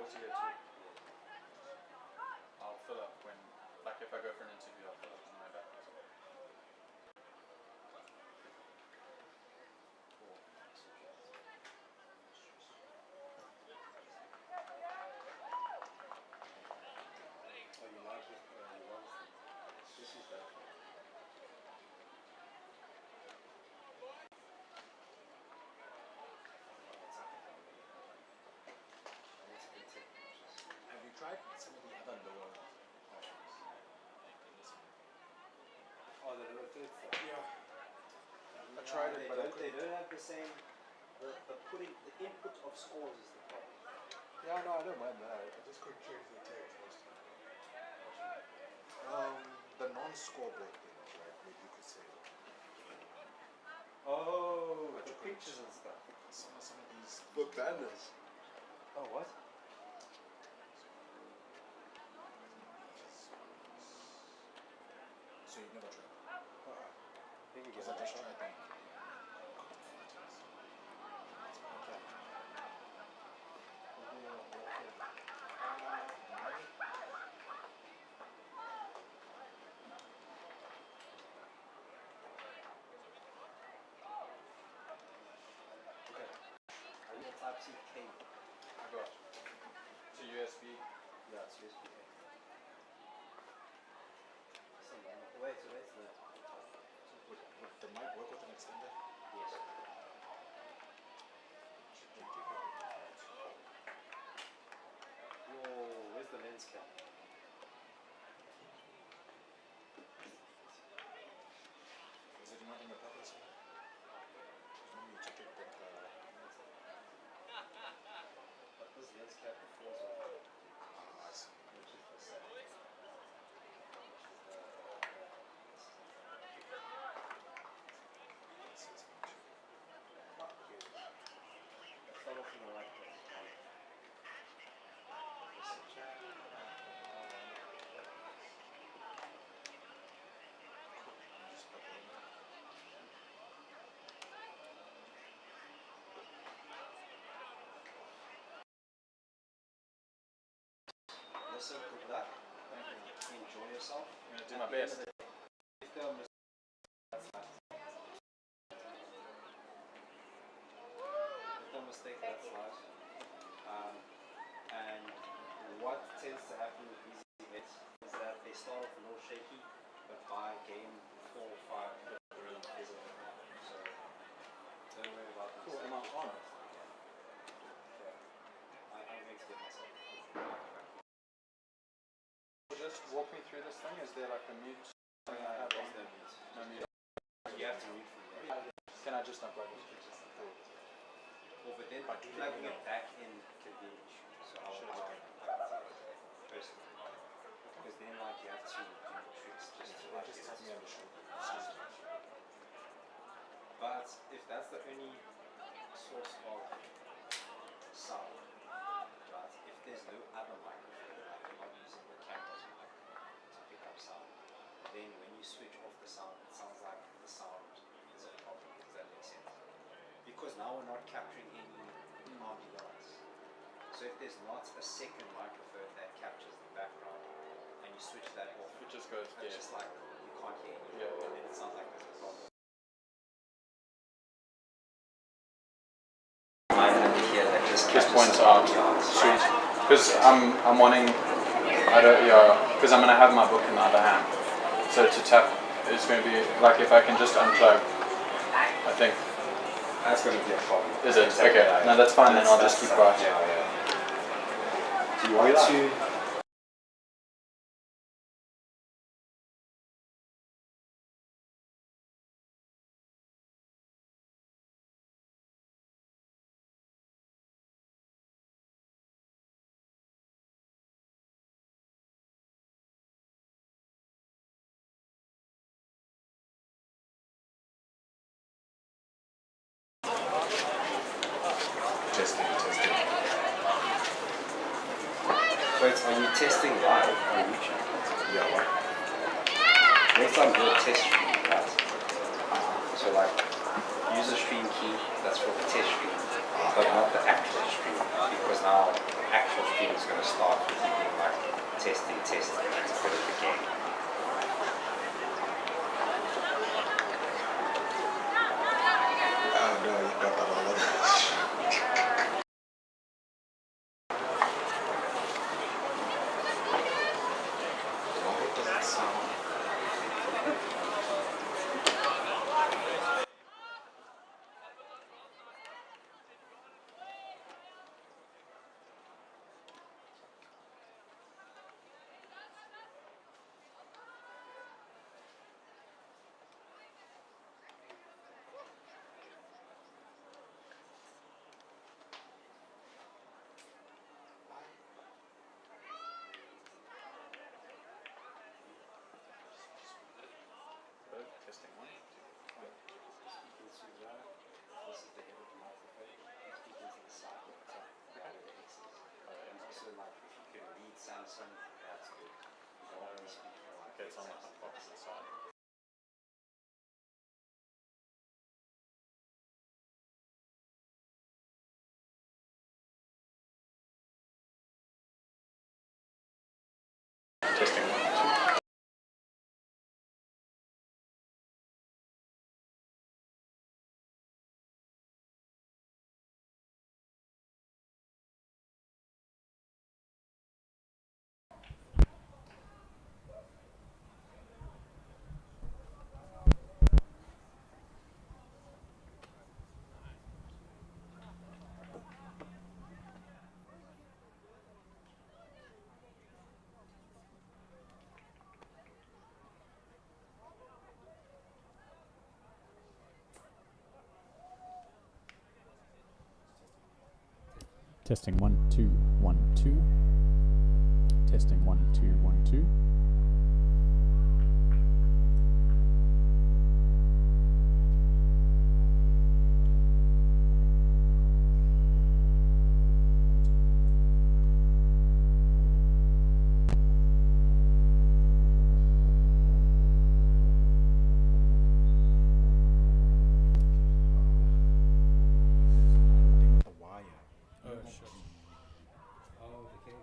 multi here too. I'll fill up when, like if I go for an interview, I'll fill up on my back. Tried some of the other lower options. Oh, the lower third stuff? Yeah. I tried it, but they don't have the same. The input of scores is the problem. Yeah, no, I don't mind that. I just couldn't change the text most of the time. The non-scoreboard things, right? Maybe you could say. Oh, the pictures and stuff. Some of these. The banners. Oh, what? So you've never tried them? Because I just tried them. Okay. Are you a Type-C cable? I got to USB. Yeah, it's USB. Wait, so where's the... Would the mic work with an extender? Yes. Whoa, where's the lens cap? Is it not in the package? Normally you check it with But this lens cap falls off. I see. Which is the same. It fell off in the right place. Listen, good luck. Enjoy yourself. I'm gonna do my best. If there are mistake, that's life. And what tends to happen with these events is that they start off a little shaky, but by game 4 or 5, they're really physical. So don't worry about this. Cool, am I on? Yeah. I'm going to get myself. Just walk me through this thing. Is there like a mute? There's no mute. No mute. You have to mute from there. Can I just unplug it? Or but then plugging it back in can be an issue. So I'll personally. Because then like you have to do tricks just to like Just get tap me on the shoulder. But if that's the only source of sound, right, if there's no other microphone, like you're not using the camera's mic to pick up sound, then when you switch off the sound, it sounds like the sound is a problem. Does that make sense? Because now we're not capturing any ambiance. So if there's not a second microphone that captures the background and you switch that off, It just goes it's dead. just like you can't hear anything, Yeah. and then it sounds like there's a problem. I have here that just points out. Sweet. Because I'm wanting, because I'm gonna have my book in the other hand. So to tap is going to be like if I can just unplug. I think. That's going to be a problem. Is it? Okay. No, that's fine. Then I'll just keep quiet. Yeah. Do you want to? Testing. Wait, are you testing live on YouTube? Yeah, what? Next time do a test stream, right? So like, use a stream key that's for the test stream, but not the actual stream, because now actual thing is going to start with you being like testing instead of the game. Oh no, you got that all over. Why does it sound? Testing one. Speaking to this is the head of the microphone. Speaking to the side. So the X's. And also like if you can read Samsung, that's good. You don't want to be speaking like Okay, it's on the opposite side. Testing one, two. Testing 1 2 1 2. Testing 1 2 1 2. The wire. Oh shit. Oh, the cable.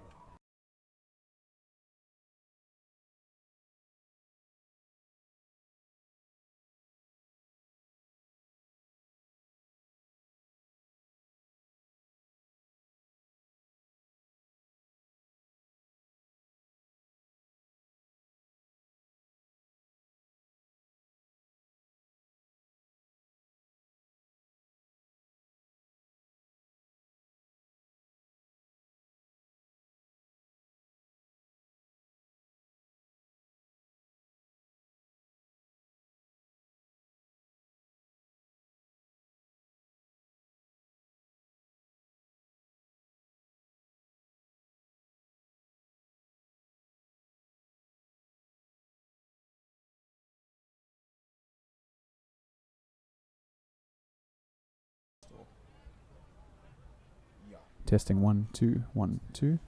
Yeah. Testing 1 2 1 2.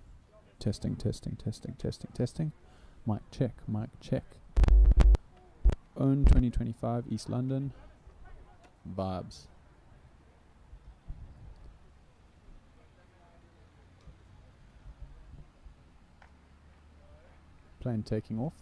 Testing testing testing testing testing. Mic check, mic check. Own 2025 East London. Vibes. Plane taking off.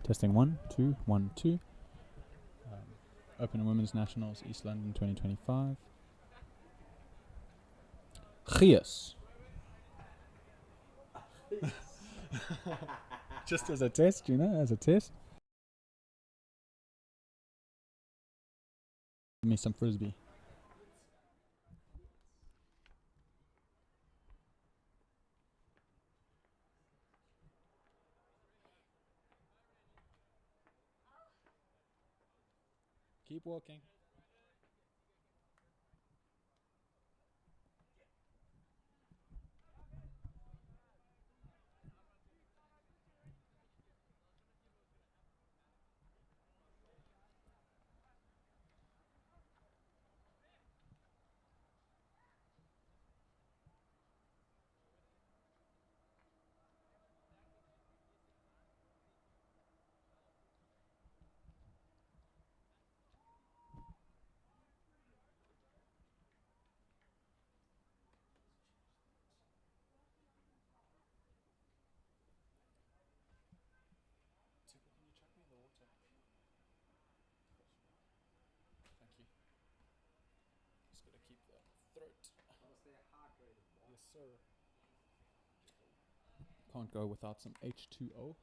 Testing 1, 2, 1, 2. Open and Women's Nationals, East London 2025. Gius. Just as a test, you know, as a test. Give me some frisbee. Keep walking. Thank you. Just gotta keep the throat. Yes, sir. Can't go without some H2O.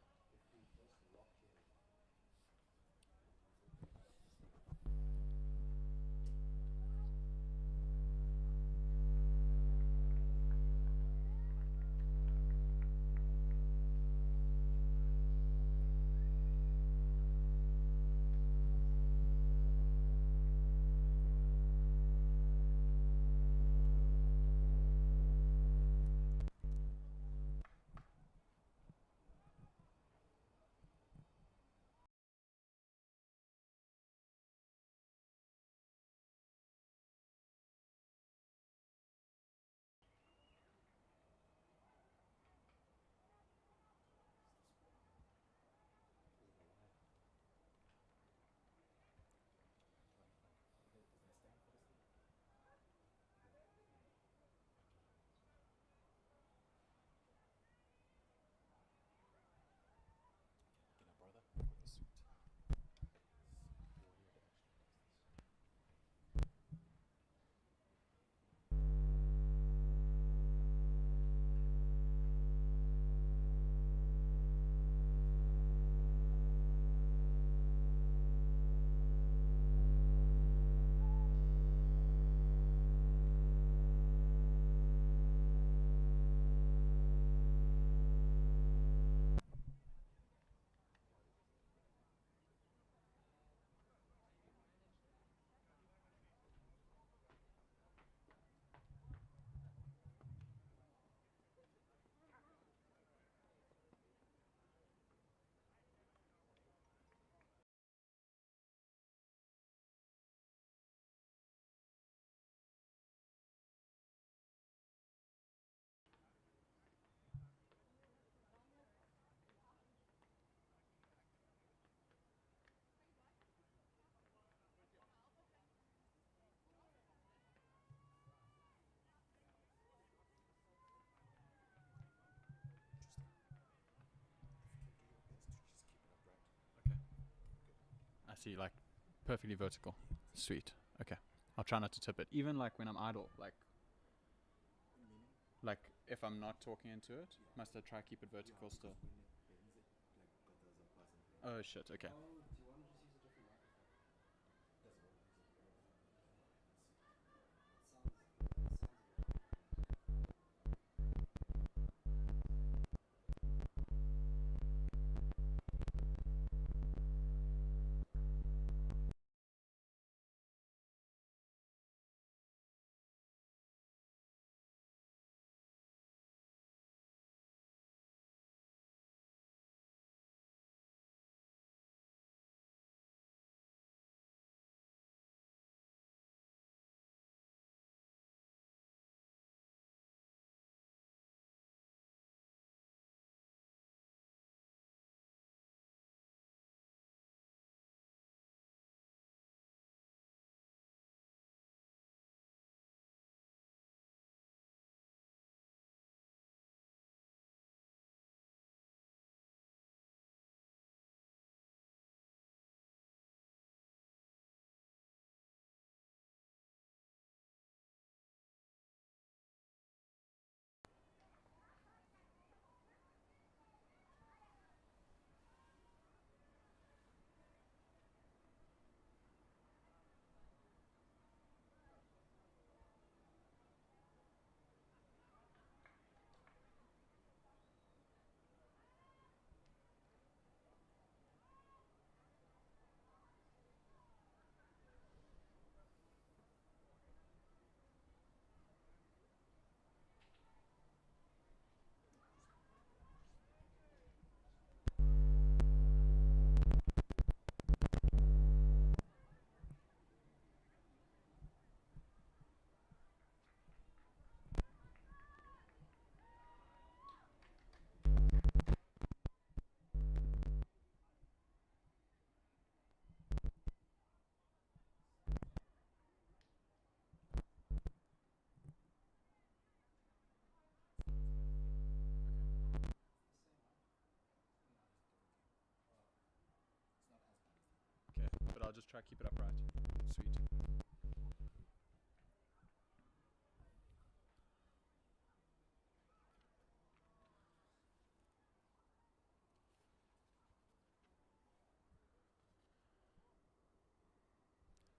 I see, like perfectly vertical. Sweet. Okay. I'll try not to tip it. Even like when I'm idle, like if I'm not talking into it, must I try keep it vertical still? Oh shit, okay. just try to keep it upright. Sweet.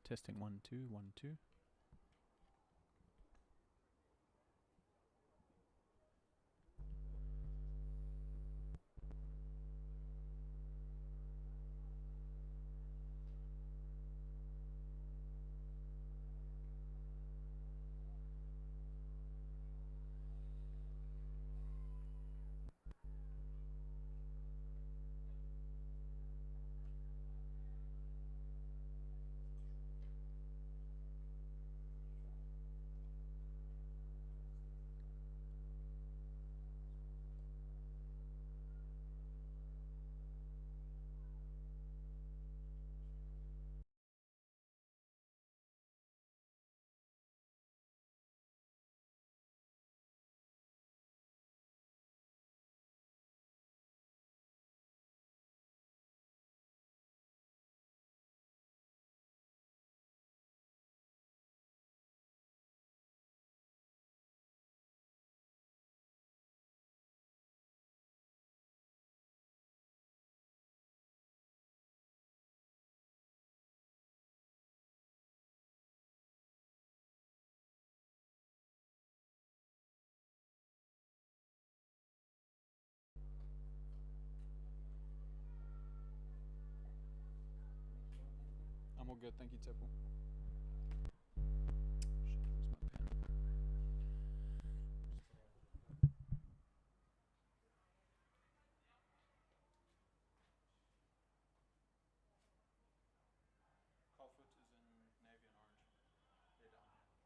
Testing 1 2 1 2. I'm all good, thank you, Tipple. Shit, where's my pen? Kaalvoet is in navy and orange. They're down here.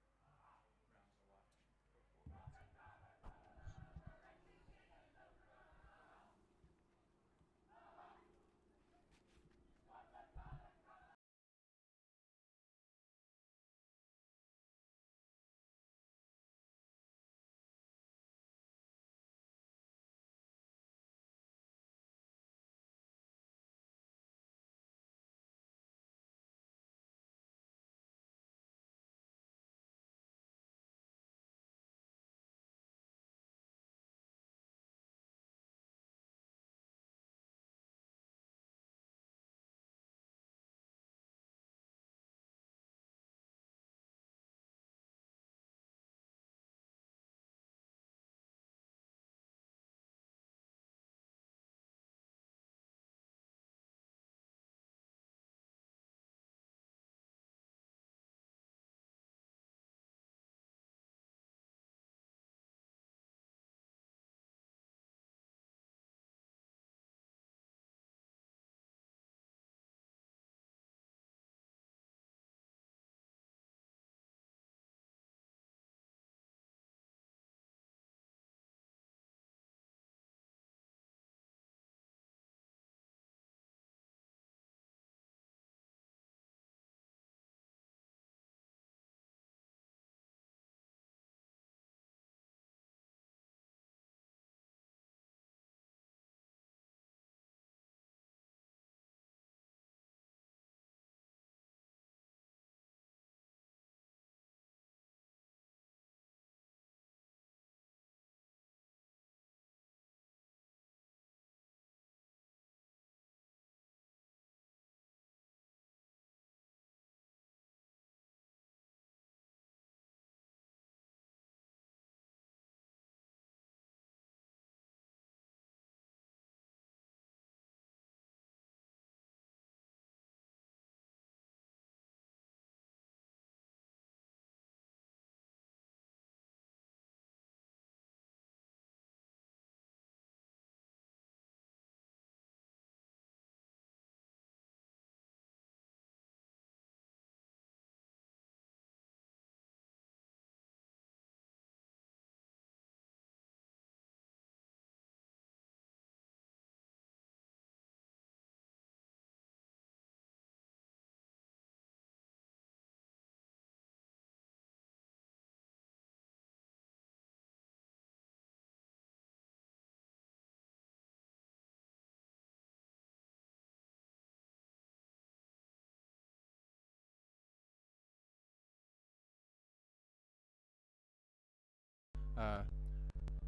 Rambs are white. Purple, white.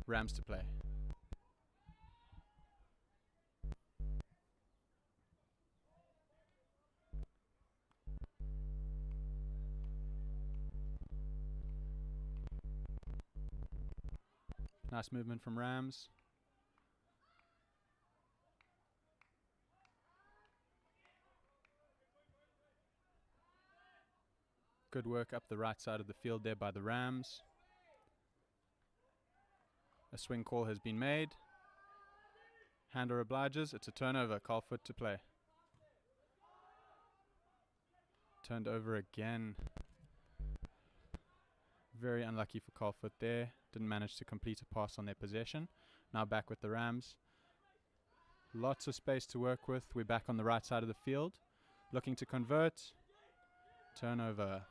Rams to play. Nice movement from Rams. Good work up the right side of the field there by the Rams. A swing call has been made. Handler obliges. It's a turnover. Kaalvoet to play. Turned over again. Very unlucky for Kaalvoet there. Didn't manage to complete a pass on their possession. Now back with the Rams. Lots of space to work with. We're back on the right side of the field. Looking to convert. Turnover.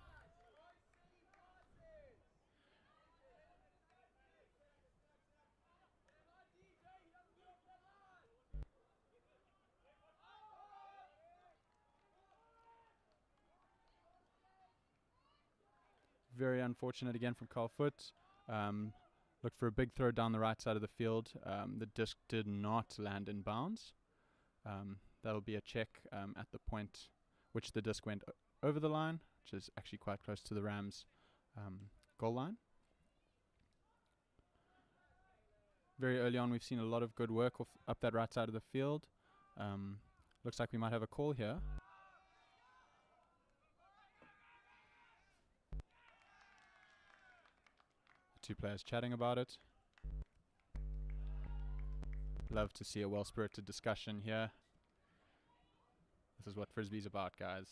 Very unfortunate again from Kaalvoet. Looked for a big throw down the right side of the field. The disc did not land in bounds. That'll be a check at the point which the disc went over the line, which is actually quite close to the Rams' goal line. Very early on, we've seen a lot of good work up that right side of the field. Looks like we might have a call here. Two players chatting about it. Love to see a well-spirited discussion here. This is what Frisbee's about, guys.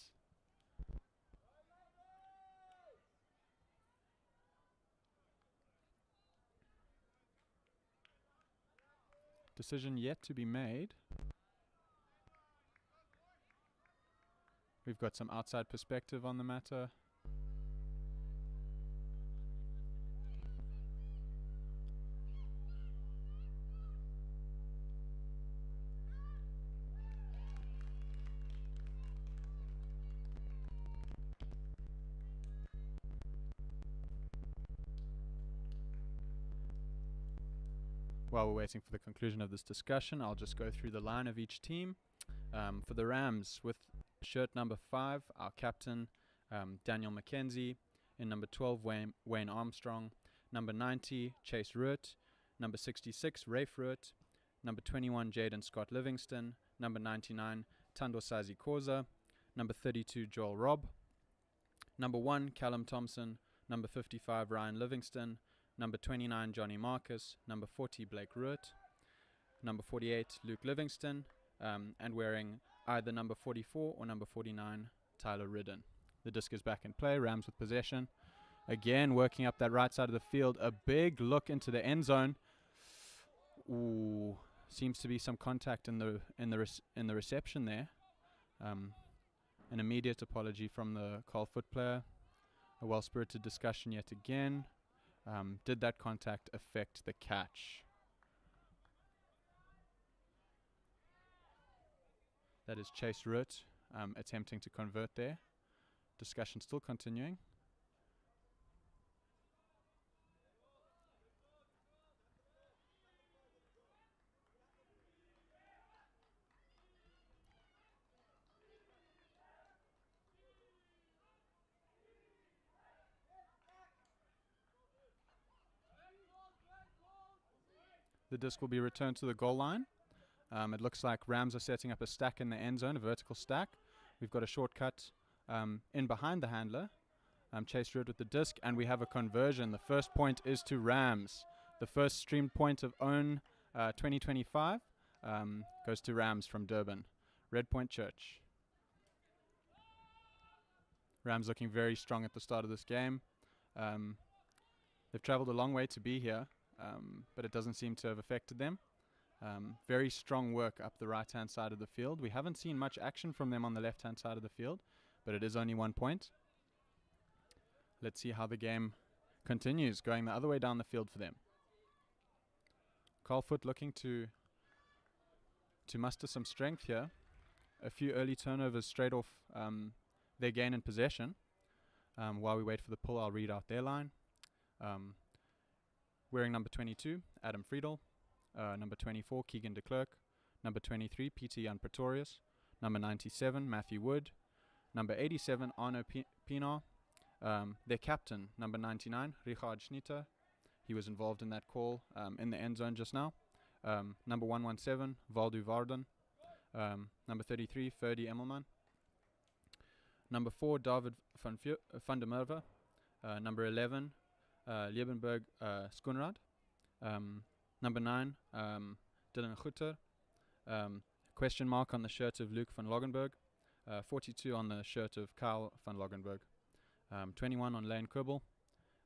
Decision yet to be made. We've got some outside perspective on the matter. While we're waiting for the conclusion of this discussion, I'll just go through the line of each team. For the Rams, with shirt number 5, our captain, Daniel McKenzie. In number 12, Wayne Armstrong. Number 90, Chase Ruitt. Number 66, Rafe Ruitt. Number 21, Jaden Scott Livingston. Number 99, Tando Sazi Koza. Number 32, Joel Robb. Number 1, Callum Thompson. Number 55, Ryan Livingston. Number 29, Johnny Marcus. Number 40, Blake Ruitt. Number 48, Luke Livingston. And wearing either number 44 or number 49, Tyler Ridden. The disc is back in play. Rams with possession. Again, working up that right side of the field. A big look into the end zone. Ooh, seems to be some contact in the reception there. An immediate apology from the Kaalvoet player. A well-spirited discussion yet again. Did that contact affect the catch? That is Chase Ruitt attempting to convert there. Discussion still continuing. The disc will be returned to the goal line. It looks like Rams are setting up a stack in the end zone, a vertical stack. We've got a shortcut in behind the handler. Chase Ruitt with the disc, and we have a conversion. The first point is to Rams. The first streamed point of OWN 2025 goes to Rams from Durban. Red Point Church. Rams looking very strong at the start of this game. They've travelled a long way to be here, but it doesn't seem to have affected them. Very strong work up the right-hand side of the field. We haven't seen much action from them on the left-hand side of the field, but it is only 1 point. Let's see how the game continues, going the other way down the field for them. Kaalvoet looking to muster some strength here. A few early turnovers straight off their gain in possession. While we wait for the pull, I'll read out their line. Wearing number 22, Adam Friedel. Number 24, Keegan de Klerk. Number 23, Peter Jan Pretorius. Number 97, Matthew Wood. Number 87, Arno Pienaar. Their captain, number 99, Richard Schnitter. He was involved in that call in the end zone just now. Number 117, Valdu Varden. Number 33, Ferdy Emmelman. Number 4, David van der Merwe. Number 11, Liebenberg Skoenraad. Number 9, Dylan Gutter. Question mark on the shirt of Luke van Loggenberg. 42 on the shirt of Kyle van Loggenberg. 21 on Lane Kerbel.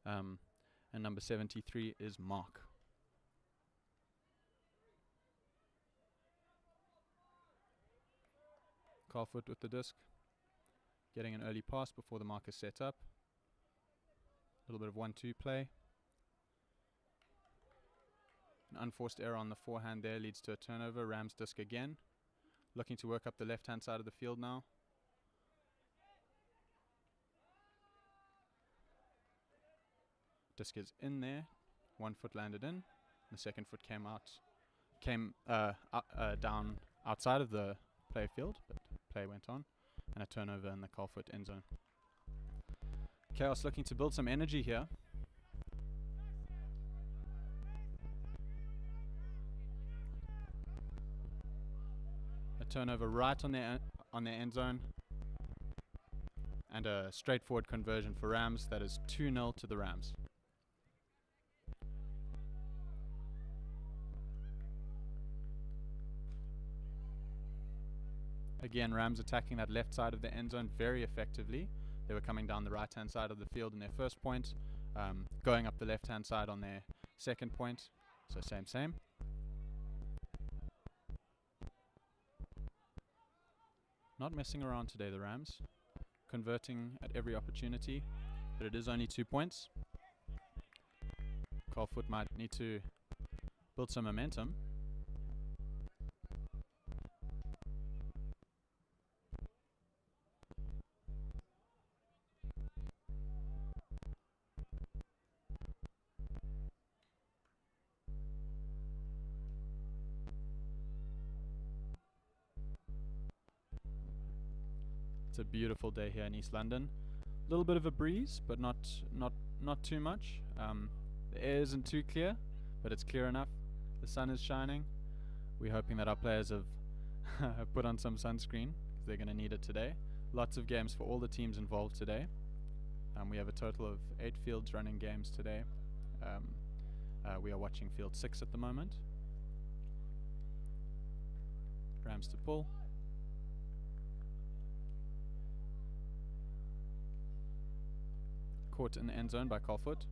And number 73 is Mark. Kaalvoet with the disc. Getting an early pass before the mark is set up. A little bit of 1-2 play. An unforced error on the forehand there leads to a turnover. Rams disc again. Looking to work up the left-hand side of the field now. Disc is in there. 1 foot landed in. The second foot came down outside of the play field, but play went on. And a turnover in the Kaalvoet end zone. Chaos looking to build some energy here. A turnover right on their end zone. And a straightforward conversion for Rams. That is 2-0 to the Rams. Again, Rams attacking that left side of the end zone very effectively. They were coming down the right-hand side of the field in their first point, going up the left-hand side on their second point. So same. Not messing around today, the Rams. Converting at every opportunity, but it is only 2 points. Kaalvoet might need to build some momentum. It's a beautiful day here in East London. A little bit of a breeze, but not too much. The air isn't too clear, but it's clear enough. The sun is shining. We're hoping that our players have put on some sunscreen, because they're going to need it today. Lots of games for all the teams involved today. We have a total of 8 fields running games today. We are watching field 6 at the moment. Rams to pull. Caught in the end zone by Kaalvoet.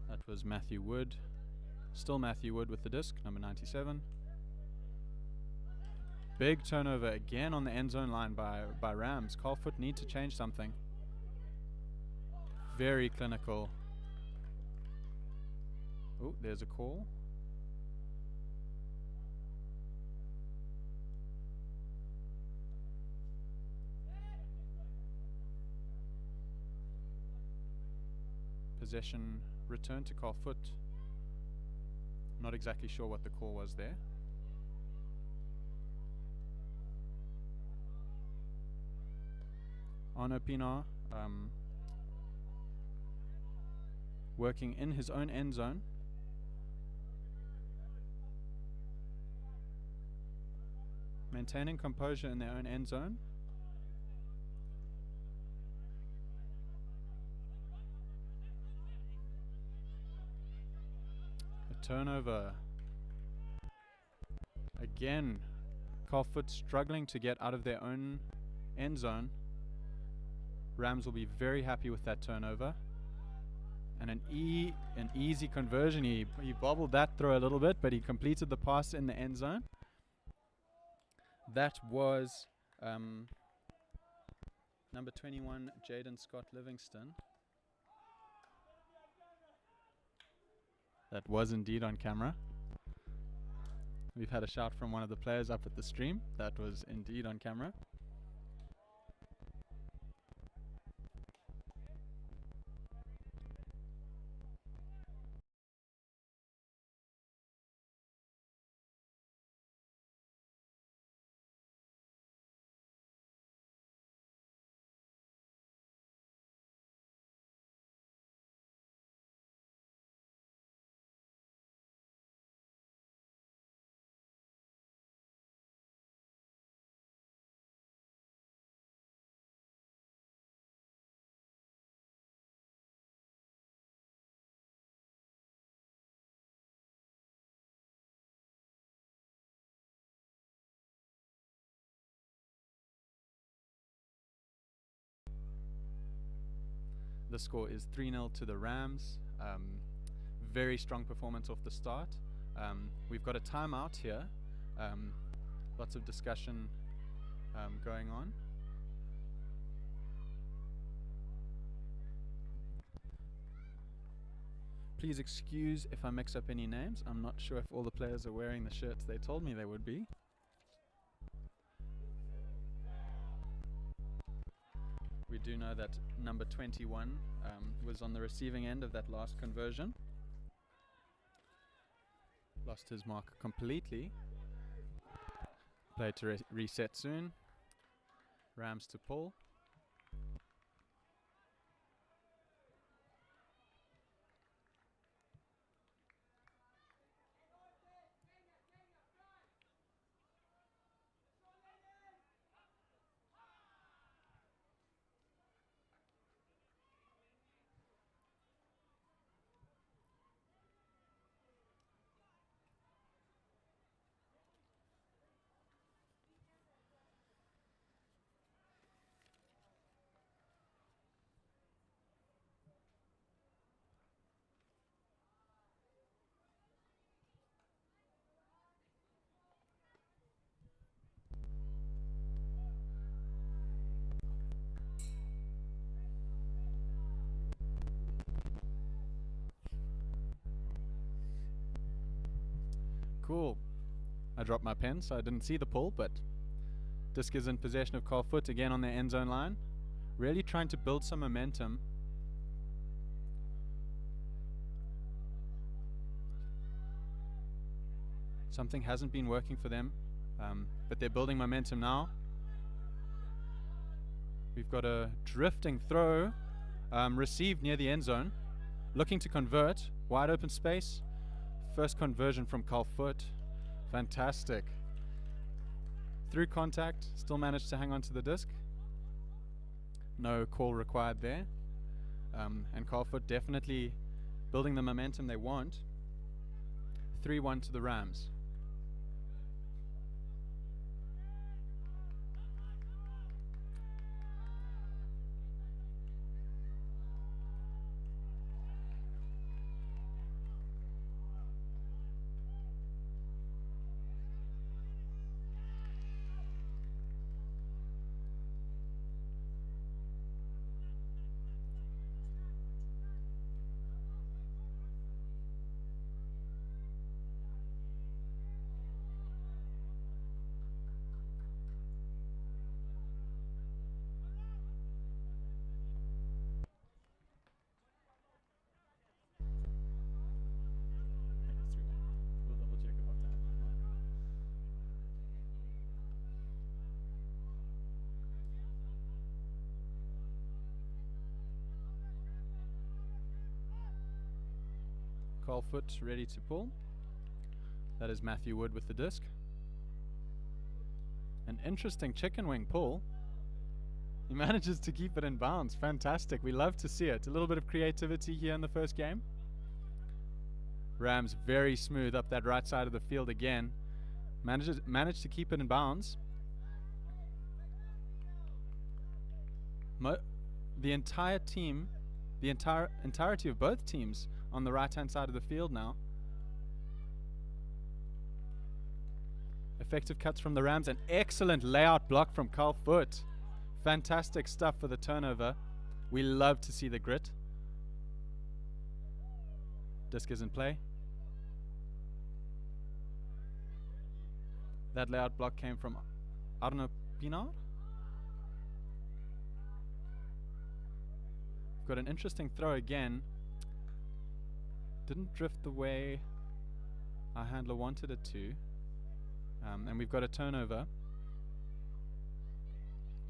That was Matthew Wood. Still Matthew Wood with the disc, number 97. Big turnover again on the end zone line by Rams. Kaalvoet need to change something. Very clinical. Oh, there's a call. Possession returned to Kaalvoet. Not exactly sure what the call was there. Arno Pienaar working in his own end zone. Maintaining composure in their own end zone. Turnover. Again, Kaalvoet struggling to get out of their own end zone. Rams will be very happy with that turnover. And an easy conversion. He bobbled that throw a little bit, but he completed the pass in the end zone. That was number 21, Jaden Scott Livingston. That was indeed on camera. We've had a shout from one of the players up at the stream. That was indeed on camera. The score is 3-0 to the Rams. Very strong performance off the start. We've got a timeout here. Lots of discussion going on. Please excuse if I mix up any names. I'm not sure if all the players are wearing the shirts they told me they would be. We do know that number 21 was on the receiving end of that last conversion. Lost his mark completely. Play to reset soon. Rams to pull. Cool. I dropped my pen, so I didn't see the pull, but disc is in possession of Kaalvoet again on their end zone line. Really trying to build some momentum. Something hasn't been working for them, but they're building momentum now. We've got a drifting throw, received near the end zone. Looking to convert, wide open space. First conversion from Kaalvoet. Fantastic. Through contact, still managed to hang on to the disc. No call required there. And Kaalvoet definitely building the momentum they want. 3-1 to the Rams. Kaalvoet ready to pull. That is Matthew Wood with the disc. An interesting chicken wing pull. He manages to keep it in bounds. Fantastic. We love to see it. A little bit of creativity here in the first game. Rams very smooth up that right side of the field again. Managed to keep it in bounds. The entire team, the entirety of both teams on the right hand side of the field now. Effective cuts from the Rams. An excellent layout block from Kaalvoet. Fantastic stuff for the turnover. We love to see the grit. Disc is in play. That layout block came from Arno Pinar. Got an interesting throw again. Didn't drift the way our handler wanted it to. And we've got a turnover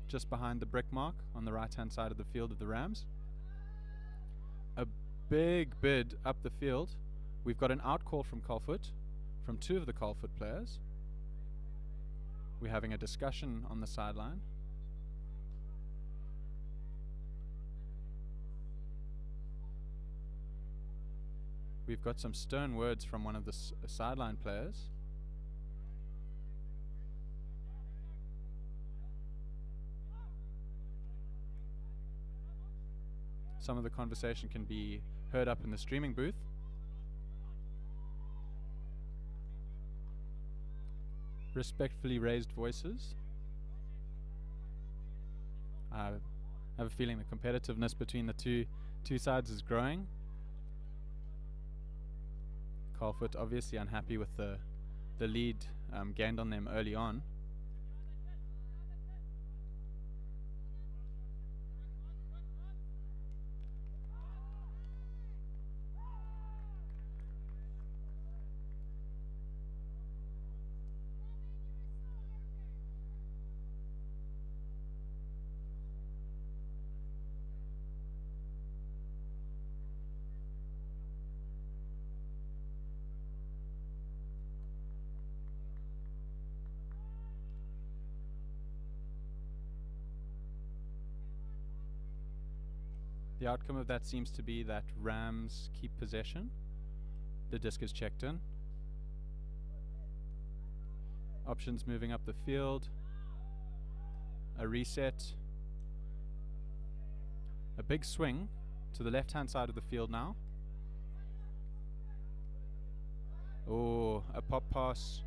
just behind the brick mark on the right hand side of the field of the Rams. A big bid up the field. We've got an out call from Kaalvoet, from two of the Kaalvoet players. We're having a discussion on the sideline. We've got some stern words from one of the sideline players. some of the conversation can be heard up in the streaming booth. Respectfully raised voices. I have a feeling the competitiveness between the two sides is growing. Kaalvoet obviously unhappy with the lead gained on them early on. The outcome of that seems to be that Rambs keep possession. The disc is checked in. Options moving up the field. A reset. A big swing to the left-hand side of the field now. Oh, a pop pass.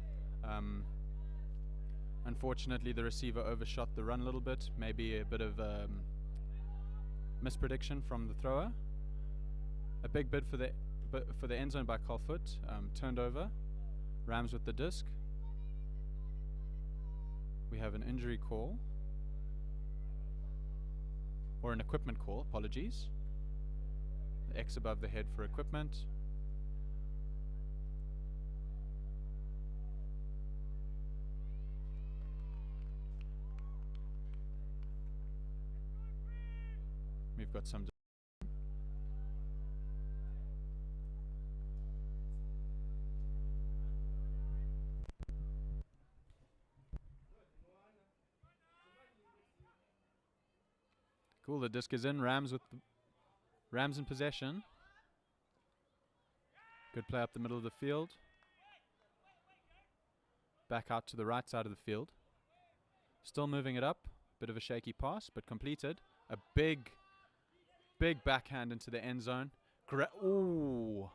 Unfortunately, the receiver overshot the run a little bit. Maybe a bit of misprediction from the thrower. A big bid for the end zone by Kaalvoet. Turned over. Rambs with the disc. We have an injury call. Or an equipment call, apologies. The X above the head for equipment. We've got some. Cool, the disc is in. Rambs in possession. Good play up the middle of the field. Back out to the right side of the field. Still moving it up. Bit of a shaky pass, but completed. A big backhand into the end zone. Ooh,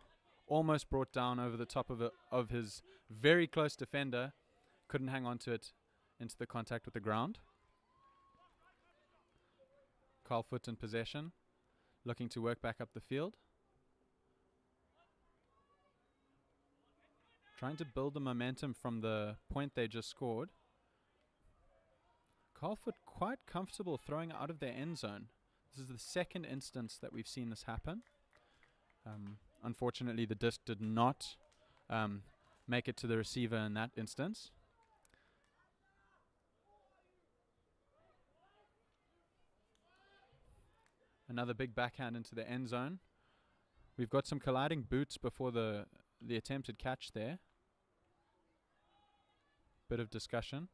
almost brought down over the top of his very close defender. Couldn't hang on to it into the contact with the ground. Kaalvoet in possession, looking to work back up the field. Trying to build the momentum from the point they just scored. Kaalvoet quite comfortable throwing out of their end zone. This is the second instance that we've seen this happen. Unfortunately, the disc did not make it to the receiver in that instance. Another big backhand into the end zone. We've got some colliding boots before the attempted catch there. Bit of discussion.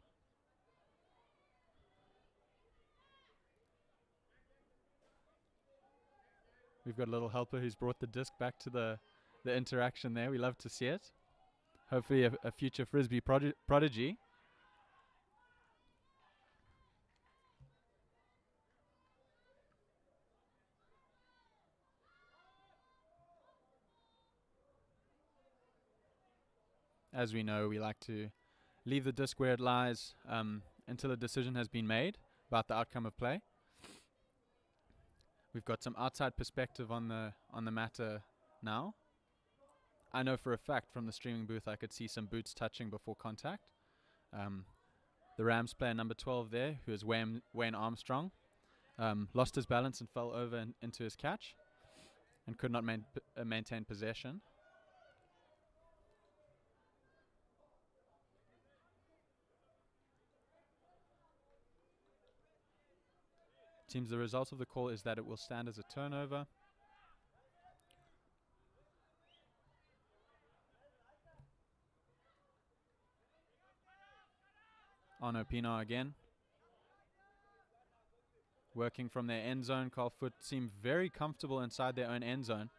We've got a little helper who's brought the disc back to the interaction there. We love to see it. Hopefully a future Frisbee prodigy. As we know, we like to leave the disc where it lies until a decision has been made about the outcome of play. We've got some outside perspective on the matter now. I know for a fact from the streaming booth I could see some boots touching before contact. The Rams player number 12 there, who is Wayne Armstrong, lost his balance and fell over into his catch and could not maintain possession. Seems the result of the call is that it will stand as a turnover. Arno Pienaar again. Working from their end zone. Kaalvoet seem very comfortable inside their own end zone.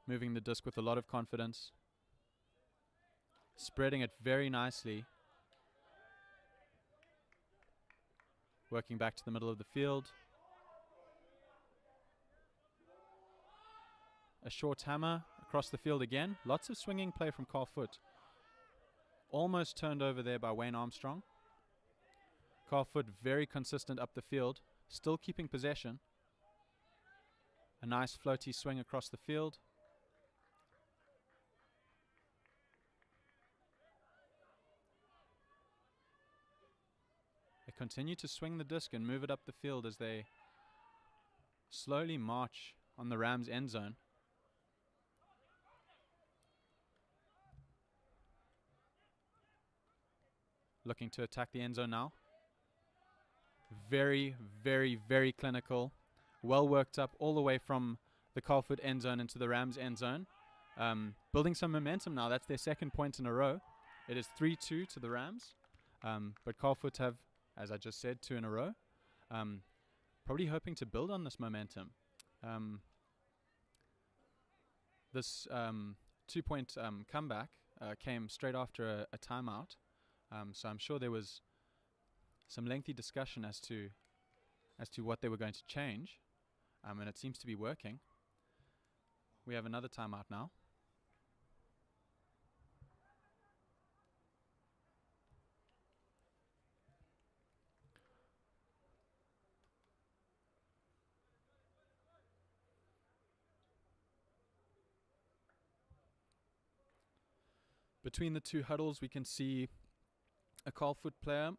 Moving the disc with a lot of confidence. Spreading it very nicely. Working back to the middle of the field. A short hammer across the field again. Lots of swinging play from Kaalvoet. Almost turned over there by Wayne Armstrong. Kaalvoet very consistent up the field, still keeping possession. A nice floaty swing across the field. They continue to swing the disc and move it up the field as they slowly march on the Rams' end zone. Looking to attack the end zone now. Very, very, very clinical. Well worked up all the way from the Kaalvoet end zone into the Rams' end zone. Building some momentum now. That's their second point in a row. It is 3-2 to the Rams. But Kaalvoet have, as I just said, 2 in a row. Probably hoping to build on this momentum. This 2-point comeback came straight after a timeout. So I'm sure there was some lengthy discussion as to what they were going to change. And it seems to be working. We have another timeout now. Between the two huddles, we can see a Kaalvoet player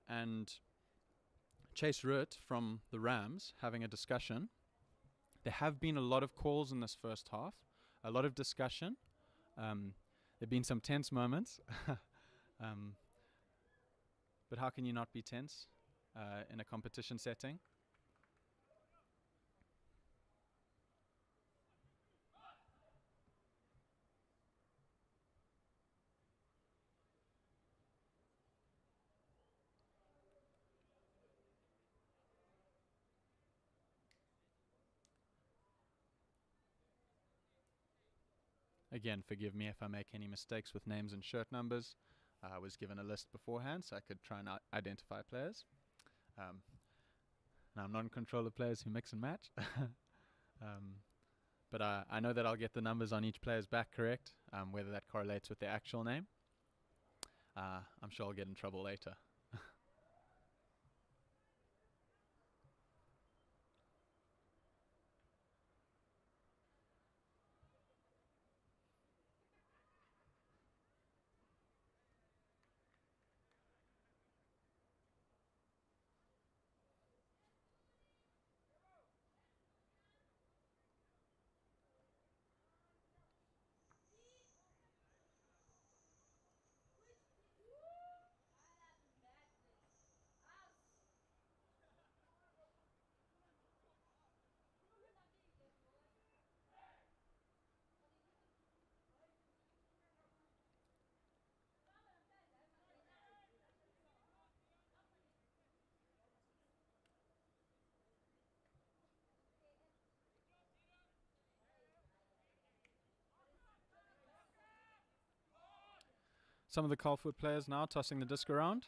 and Chase Rutt from the Rams having a discussion. There have been a lot of calls in this first half, a lot of discussion. There have been some tense moments. But how can you not be tense in a competition setting? Again, forgive me if I make any mistakes with names and shirt numbers. I was given a list beforehand so I could try and identify players. Now I'm not in control of players who mix and match. But I know that I'll get the numbers on each player's back correct, whether that correlates with their actual name. I'm sure I'll get in trouble later. Some of the Kaalvoet players now tossing the disc around.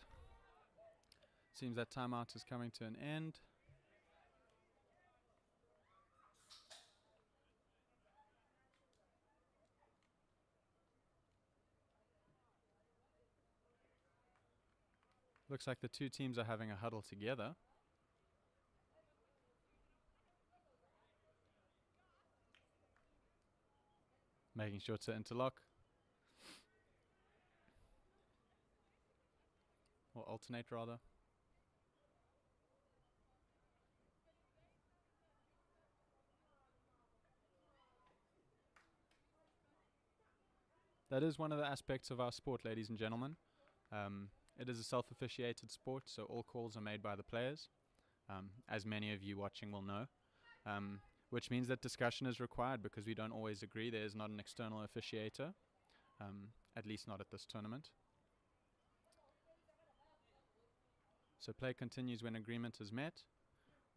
Seems that timeout is coming to an end. Looks like the two teams are having a huddle together. Making sure to interlock. Or alternate, rather. That is one of the aspects of our sport, ladies and gentlemen. It is a self-officiated sport, so all calls are made by the players, as many of you watching will know, which means that discussion is required because we don't always agree. There is not an external officiator, at least not at this tournament. So play continues when agreement is met,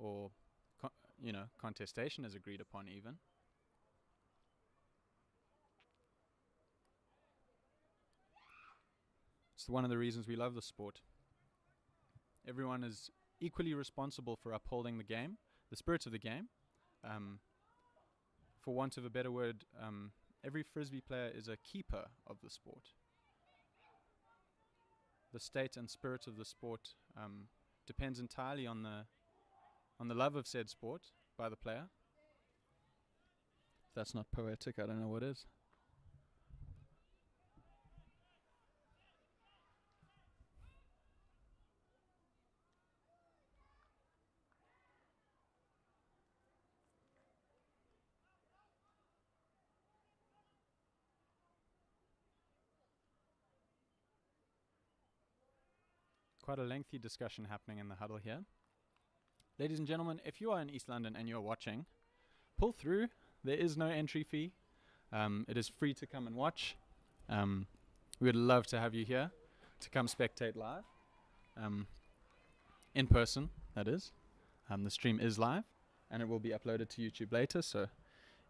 or contestation is agreed upon even. It's one of the reasons we love the sport. Everyone is equally responsible for upholding the game, the spirit of the game, for want of a better word, every frisbee player is a keeper of the sport. The state and spirit of the sport depends entirely on the love of said sport by the player. If that's not poetic, I don't know what is. Quite a lengthy discussion happening in the huddle here. Ladies and gentlemen, if you are in East London and you're watching, pull through. There is no entry fee. It is free to come and watch. We would love to have you here to come spectate live. In person, that is. The stream is live and it will be uploaded to YouTube later. So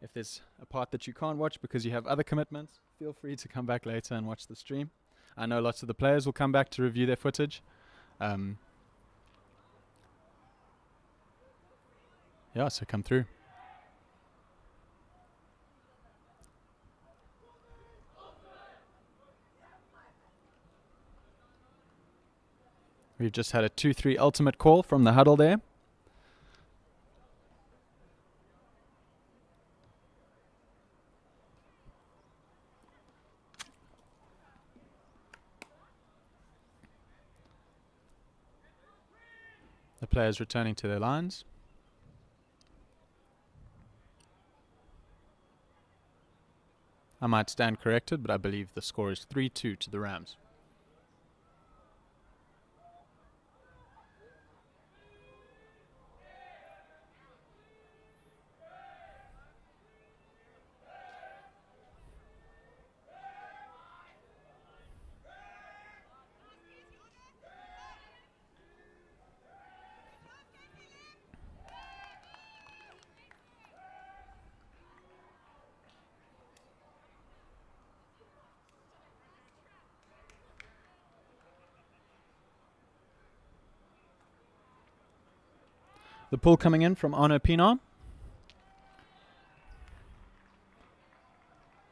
if there's a part that you can't watch because you have other commitments, feel free to come back later and watch the stream. I know lots of the players will come back to review their footage. Yeah, so come through. We've just had a 2-3 ultimate call from the huddle there. The players returning to their lines. I might stand corrected, but I believe the score is 3-2 to the Rams. The pull coming in from Arno Pienaar.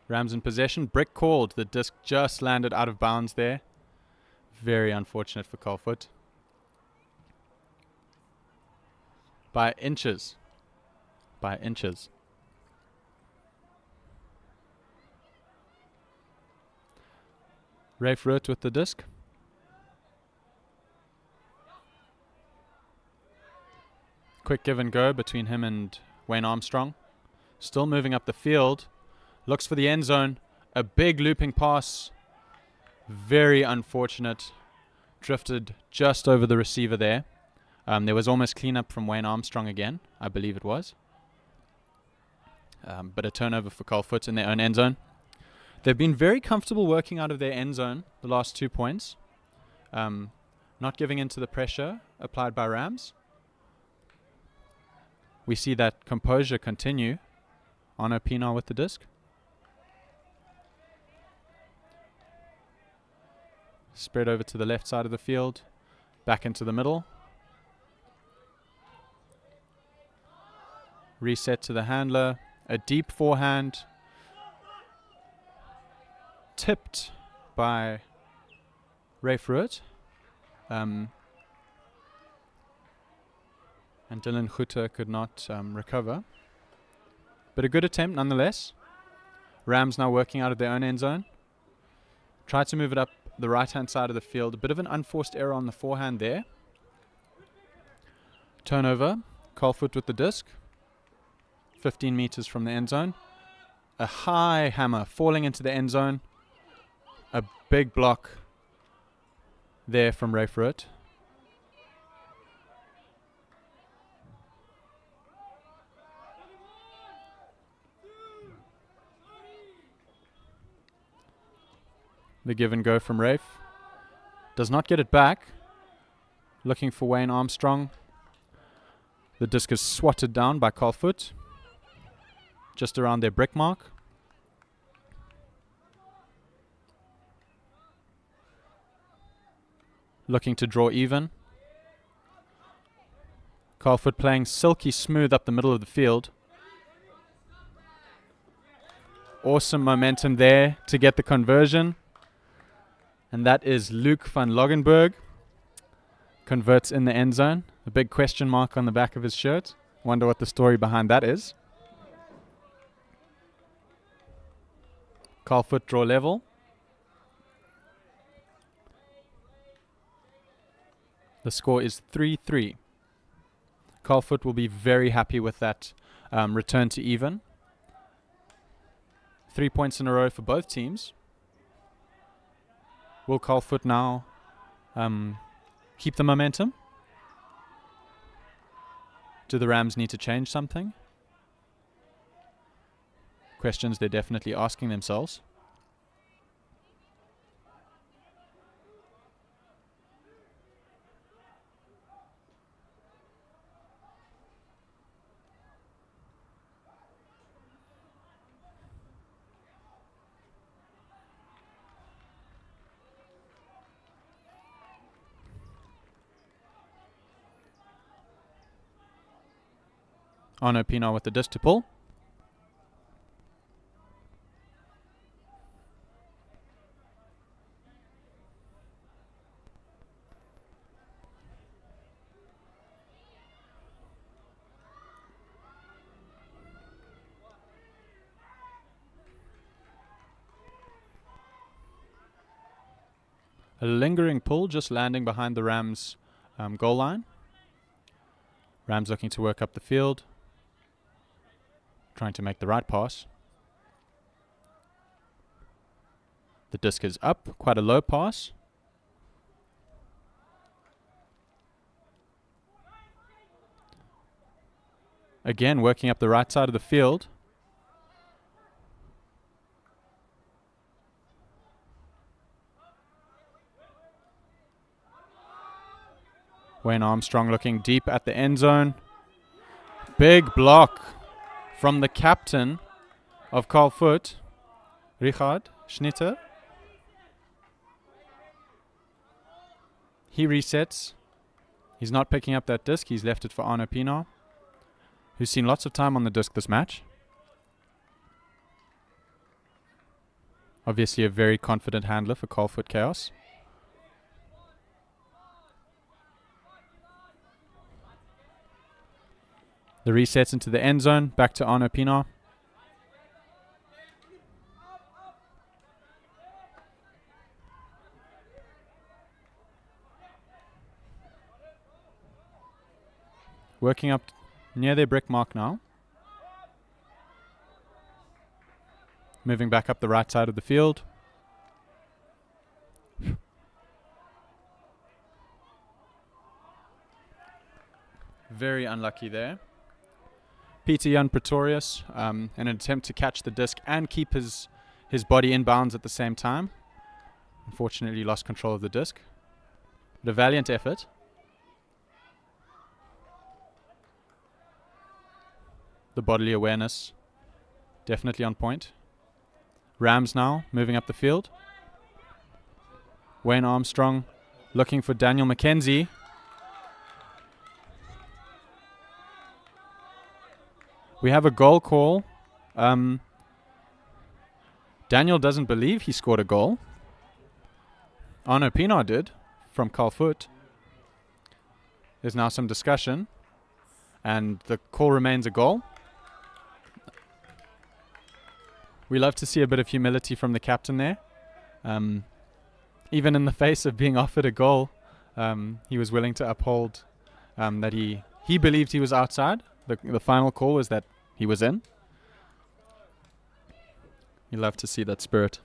Rams in possession. Brick called. The disc just landed out of bounds there. Very unfortunate for Kaalvoet. By inches. By inches. Rafe Root with the disc. Quick give and go between him and Wayne Armstrong. Still moving up the field. Looks for the end zone. A big looping pass. Very unfortunate. Drifted just over the receiver there. There was almost cleanup from Wayne Armstrong again. I believe it was. But a turnover for Kaalvoet in their own end zone. They've been very comfortable working out of their end zone the last 2 points. Not giving in to the pressure applied by Rams. We see that composure continue. Arno Pienaar with the disc. Spread over to the left side of the field. Back into the middle. Reset to the handler. A deep forehand. Tipped by Rafe Root. And Dylan Guter could not recover. But a good attempt nonetheless. Rams now working out of their own end zone. Tried to move it up the right-hand side of the field. A bit of an unforced error on the forehand there. Turnover. Kaalvoet with the disc. 15 meters from the end zone. A high hammer falling into the end zone. A big block there from Rafe Root. The give and go from Rafe. Does not get it back. Looking for Wayne Armstrong. The disc is swatted down by Kaalvoet. Just around their brick mark. Looking to draw even. Kaalvoet playing silky smooth up the middle of the field. Awesome momentum there to get the conversion. And that is Luke van Loggenberg. Converts in the end zone. A big question mark on the back of his shirt. Wonder what the story behind that is. Kaalvoet draw level. The score is 3-3. Kaalvoet will be very happy with that return to even. 3 points in a row for both teams. Will Kaalvoet now keep the momentum? Do the Rams need to change something? Questions they're definitely asking themselves. Arno Pienaar with the disc to pull. A lingering pull, just landing behind the Rams goal line. Rams looking to work up the field. Trying to make the right pass. The disc is up, quite a low pass. Again, working up the right side of the field. Wayne Armstrong looking deep at the end zone. Big block from the captain of Kaalvoet, Richard Schnitter. He resets. He's not picking up that disc. He's left it for Arno Pienaar, who's seen lots of time on the disc this match. Obviously a very confident handler for Kaalvoet Chaos. The resets into the end zone, back to Arno Pienaar. Working up near their brick mark now. Moving back up the right side of the field. Very unlucky there. Peter Jan Pretorius, in an attempt to catch the disc and keep his body in bounds at the same time. Unfortunately lost control of the disc. But a valiant effort. The bodily awareness definitely on point. Rams now moving up the field. Wayne Armstrong looking for Daniel McKenzie. We have a goal call. Daniel doesn't believe he scored a goal. Arno Pienaar did from Kaalvoet. There's now some discussion, and the call remains a goal. We love to see a bit of humility from the captain there. Even in the face of being offered a goal, he was willing to uphold that he believed he was outside. The final call was that he was in. You love to see that spirit.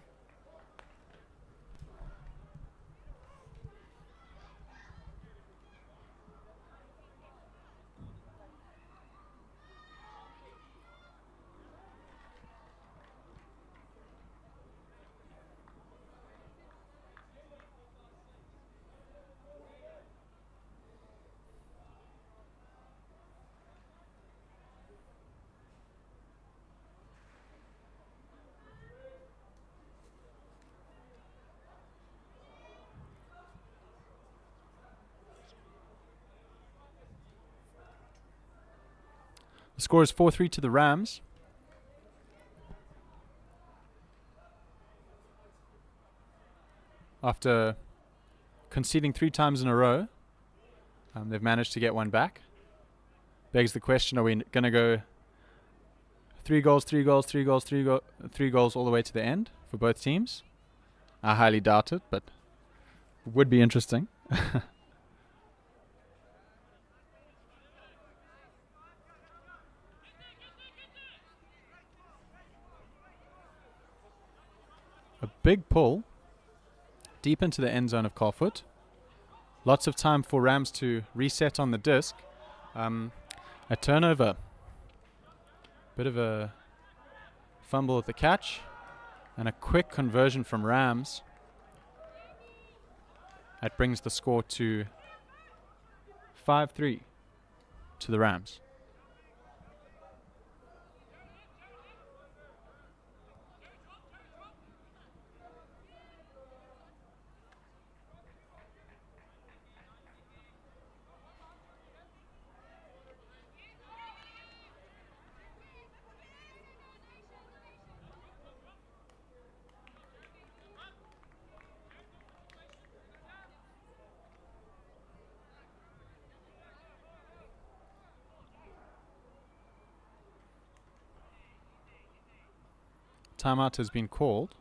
The score is 4-3 to the Rams. After conceding 3 times in a row, they've managed to get one back. Begs the question, are we going to go 3 goals, 3 goals, 3 goals, 3 goals all the way to the end for both teams? I highly doubt it, but it would be interesting. A big pull deep into the end zone of Kaalvoet. Lots of time for Rams to reset on the disc. A turnover. Bit of a fumble at the catch. And a quick conversion from Rams. That brings the score to 5-3 to the Rams. Timeout has been called.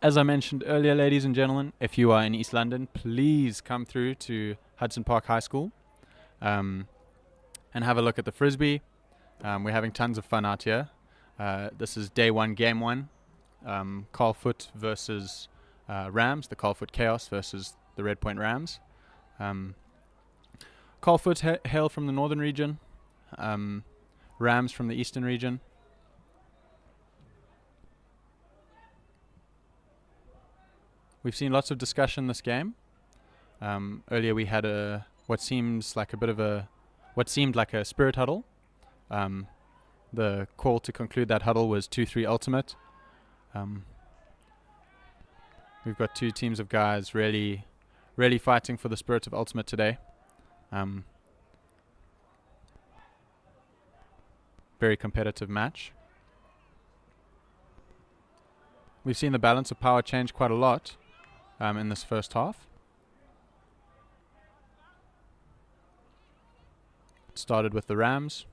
As I mentioned earlier, ladies and gentlemen, if you are in East London, please come through to Hudson Park High School and have a look at the Frisbee. We're having tons of fun out here. This is day 1, game 1. Kaalvoet versus Rams, the Kaalvoet Chaos versus the Red Point Rams. Kaalvoet hail from the northern region, Rams from the eastern region. We've seen lots of discussion this game. Earlier we had what seemed like a spirit huddle. The call to conclude that huddle was 2-3 ultimate. We've got 2 teams of guys really fighting for the spirit of ultimate today. Very competitive match. We've seen the balance of power change quite a lot in this first half. It started with the Rams,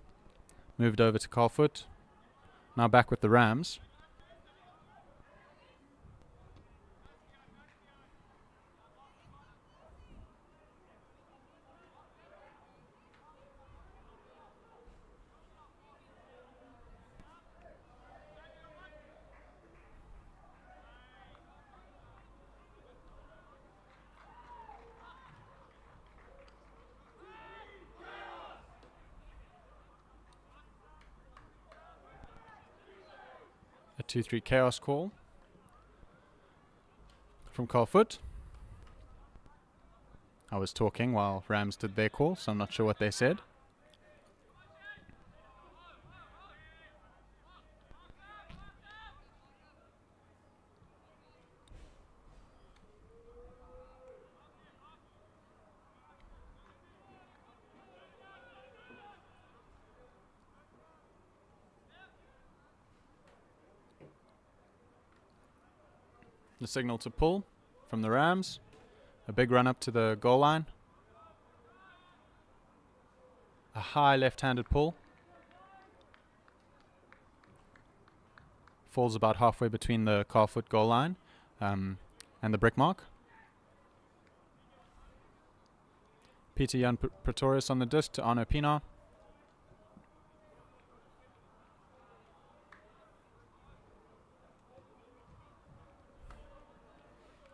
moved over to Kaalvoet, now back with the Rams. A 2-3 chaos call from Kaalvoet. I was talking while Rams did their call, so I'm not sure what they said. The signal to pull from the Rams. A big run up to the goal line. A high left-handed pull. Falls about halfway between the Kaalvoet goal line and the brick mark. Peter Jan Pretorius on the disc to Arno Pienaar.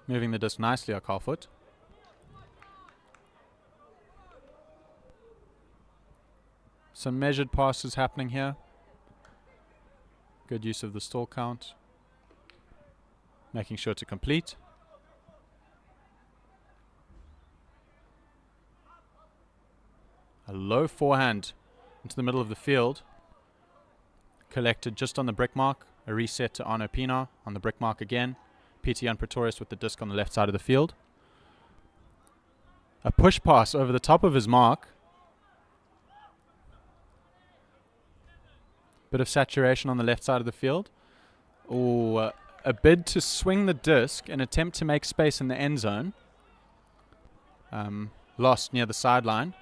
Moving the disc nicely are Kaalvoet. Some measured passes happening here. Good use of the stall count. Making sure to complete. low forehand into the middle of the field. Collected just on the brick mark. A reset to Arno Pienaar on the brick mark again. PT Pretorius with the disc on the left side of the field. A push pass over the top of his mark. Bit of saturation on the left side of the field. Ooh, a bid to swing the disc, an attempt to make space in the end zone. Lost near the sideline.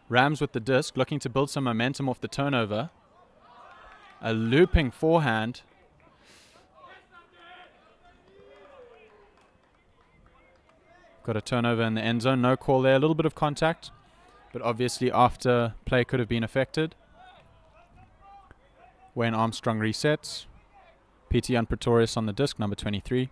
Rambs with the disc, looking to build some momentum off the turnover. A looping forehand. Got a turnover in the end zone. No call there. A little bit of contact, but obviously after play could have been affected. Wayne Armstrong resets. PT Pretorius on the disc, number 23.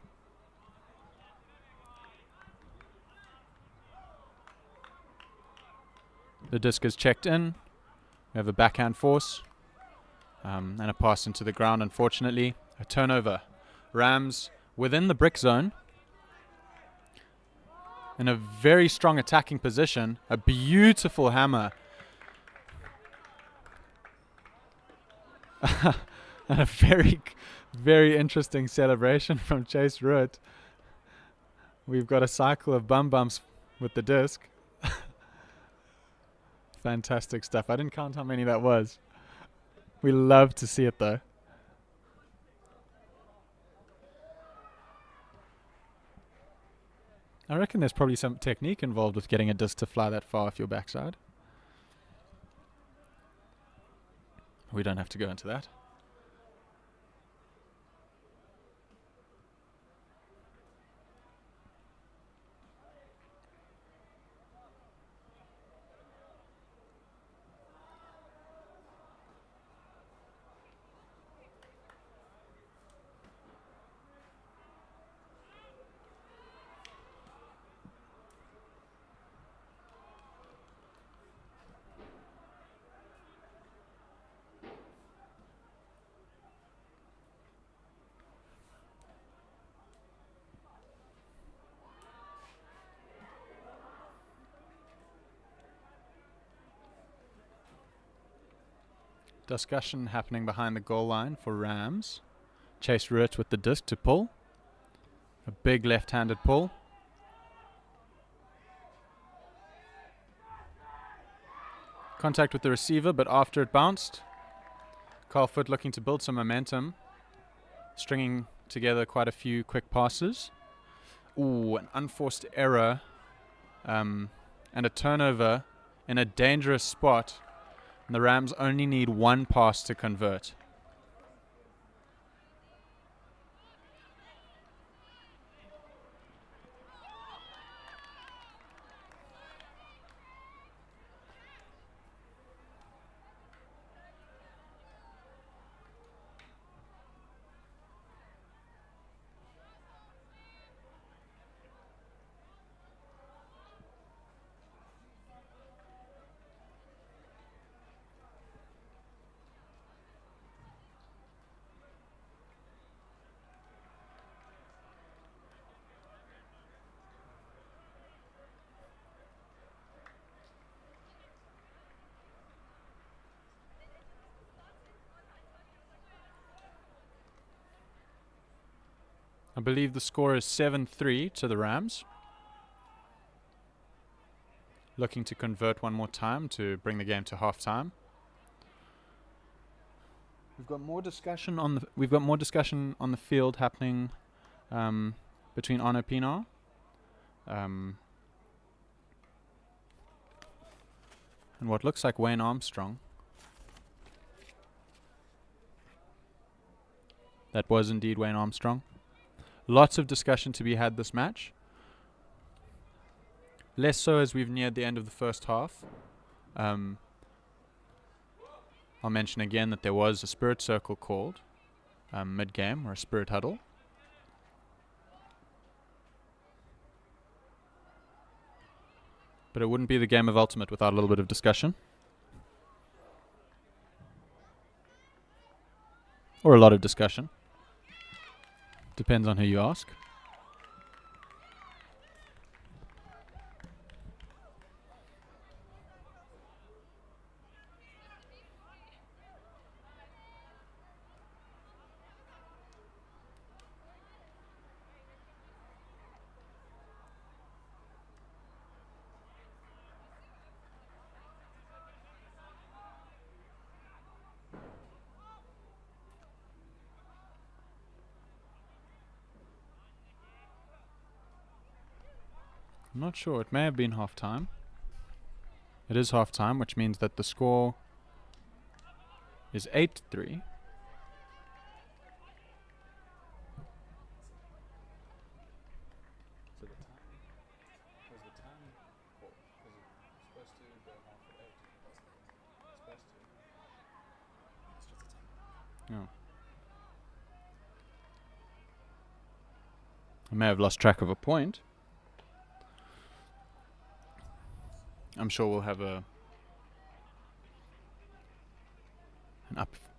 The disc is checked in. We have a backhand force. And a pass into the ground, unfortunately. A turnover. Rams within the brick zone. In a very strong attacking position. A beautiful hammer. And a very, very interesting celebration from Chase Root. We've got a cycle of bum bumps with the disc. Fantastic stuff. I didn't count how many that was. We love to see it though. I reckon there's probably some technique involved with getting a disc to fly that far off your backside. We don't have to go into that. Discussion happening behind the goal line for Rams. Chase Root with the disc to pull. A big left-handed pull. Contact with the receiver, but after it bounced. Kaalvoet looking to build some momentum. Stringing together quite a few quick passes. Ooh, an unforced error. And a turnover in a dangerous spot. And the Rams only need one pass to convert. I believe the score is 7-3 to the Rams. Looking to convert one more time to bring the game to halftime. We've got more discussion on the field happening between Arno Pienaar and what looks like Wayne Armstrong. That was indeed Wayne Armstrong. Lots of discussion to be had this match. Less so as we've neared the end of the first half. I'll mention again that there was a spirit circle called mid-game, or a spirit huddle. But it wouldn't be the game of Ultimate without a little bit of discussion. Or a lot of discussion. Depends on who you ask. I'm not sure. It may have been half time. It is half time, which means that the score is 8-3. So the time was the time called because it's supposed to go half at 8. It's supposed to. No. I may have lost track of a point. I'm sure we'll have an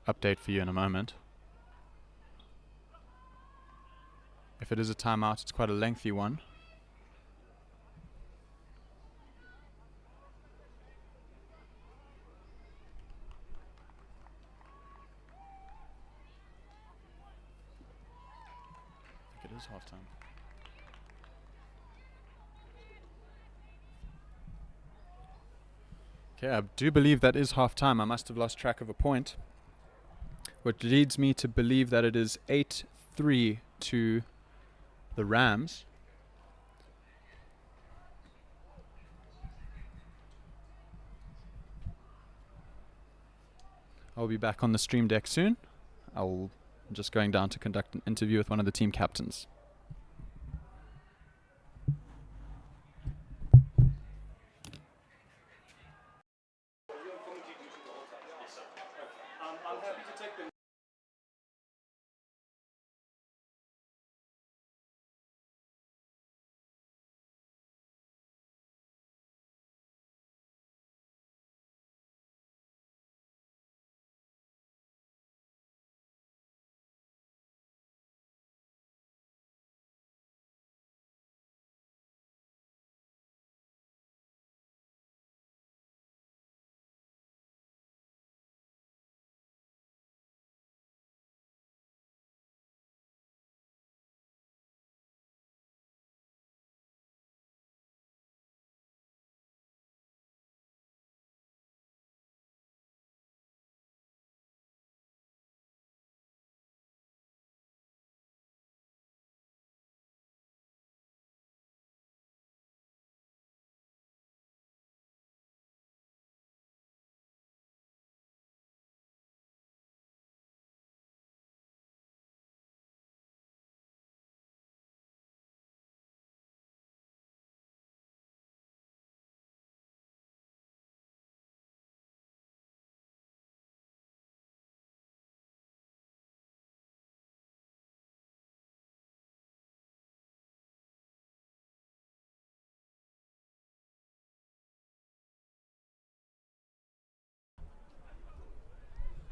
update for you in a moment. If it is a timeout, it's quite a lengthy one. I think it is half time. Okay, I do believe that is half time. I must have lost track of a point, which leads me to believe that it is 8-3 to the Rams. I'll be back on the stream deck soon. I'm just going down to conduct an interview with one of the team captains.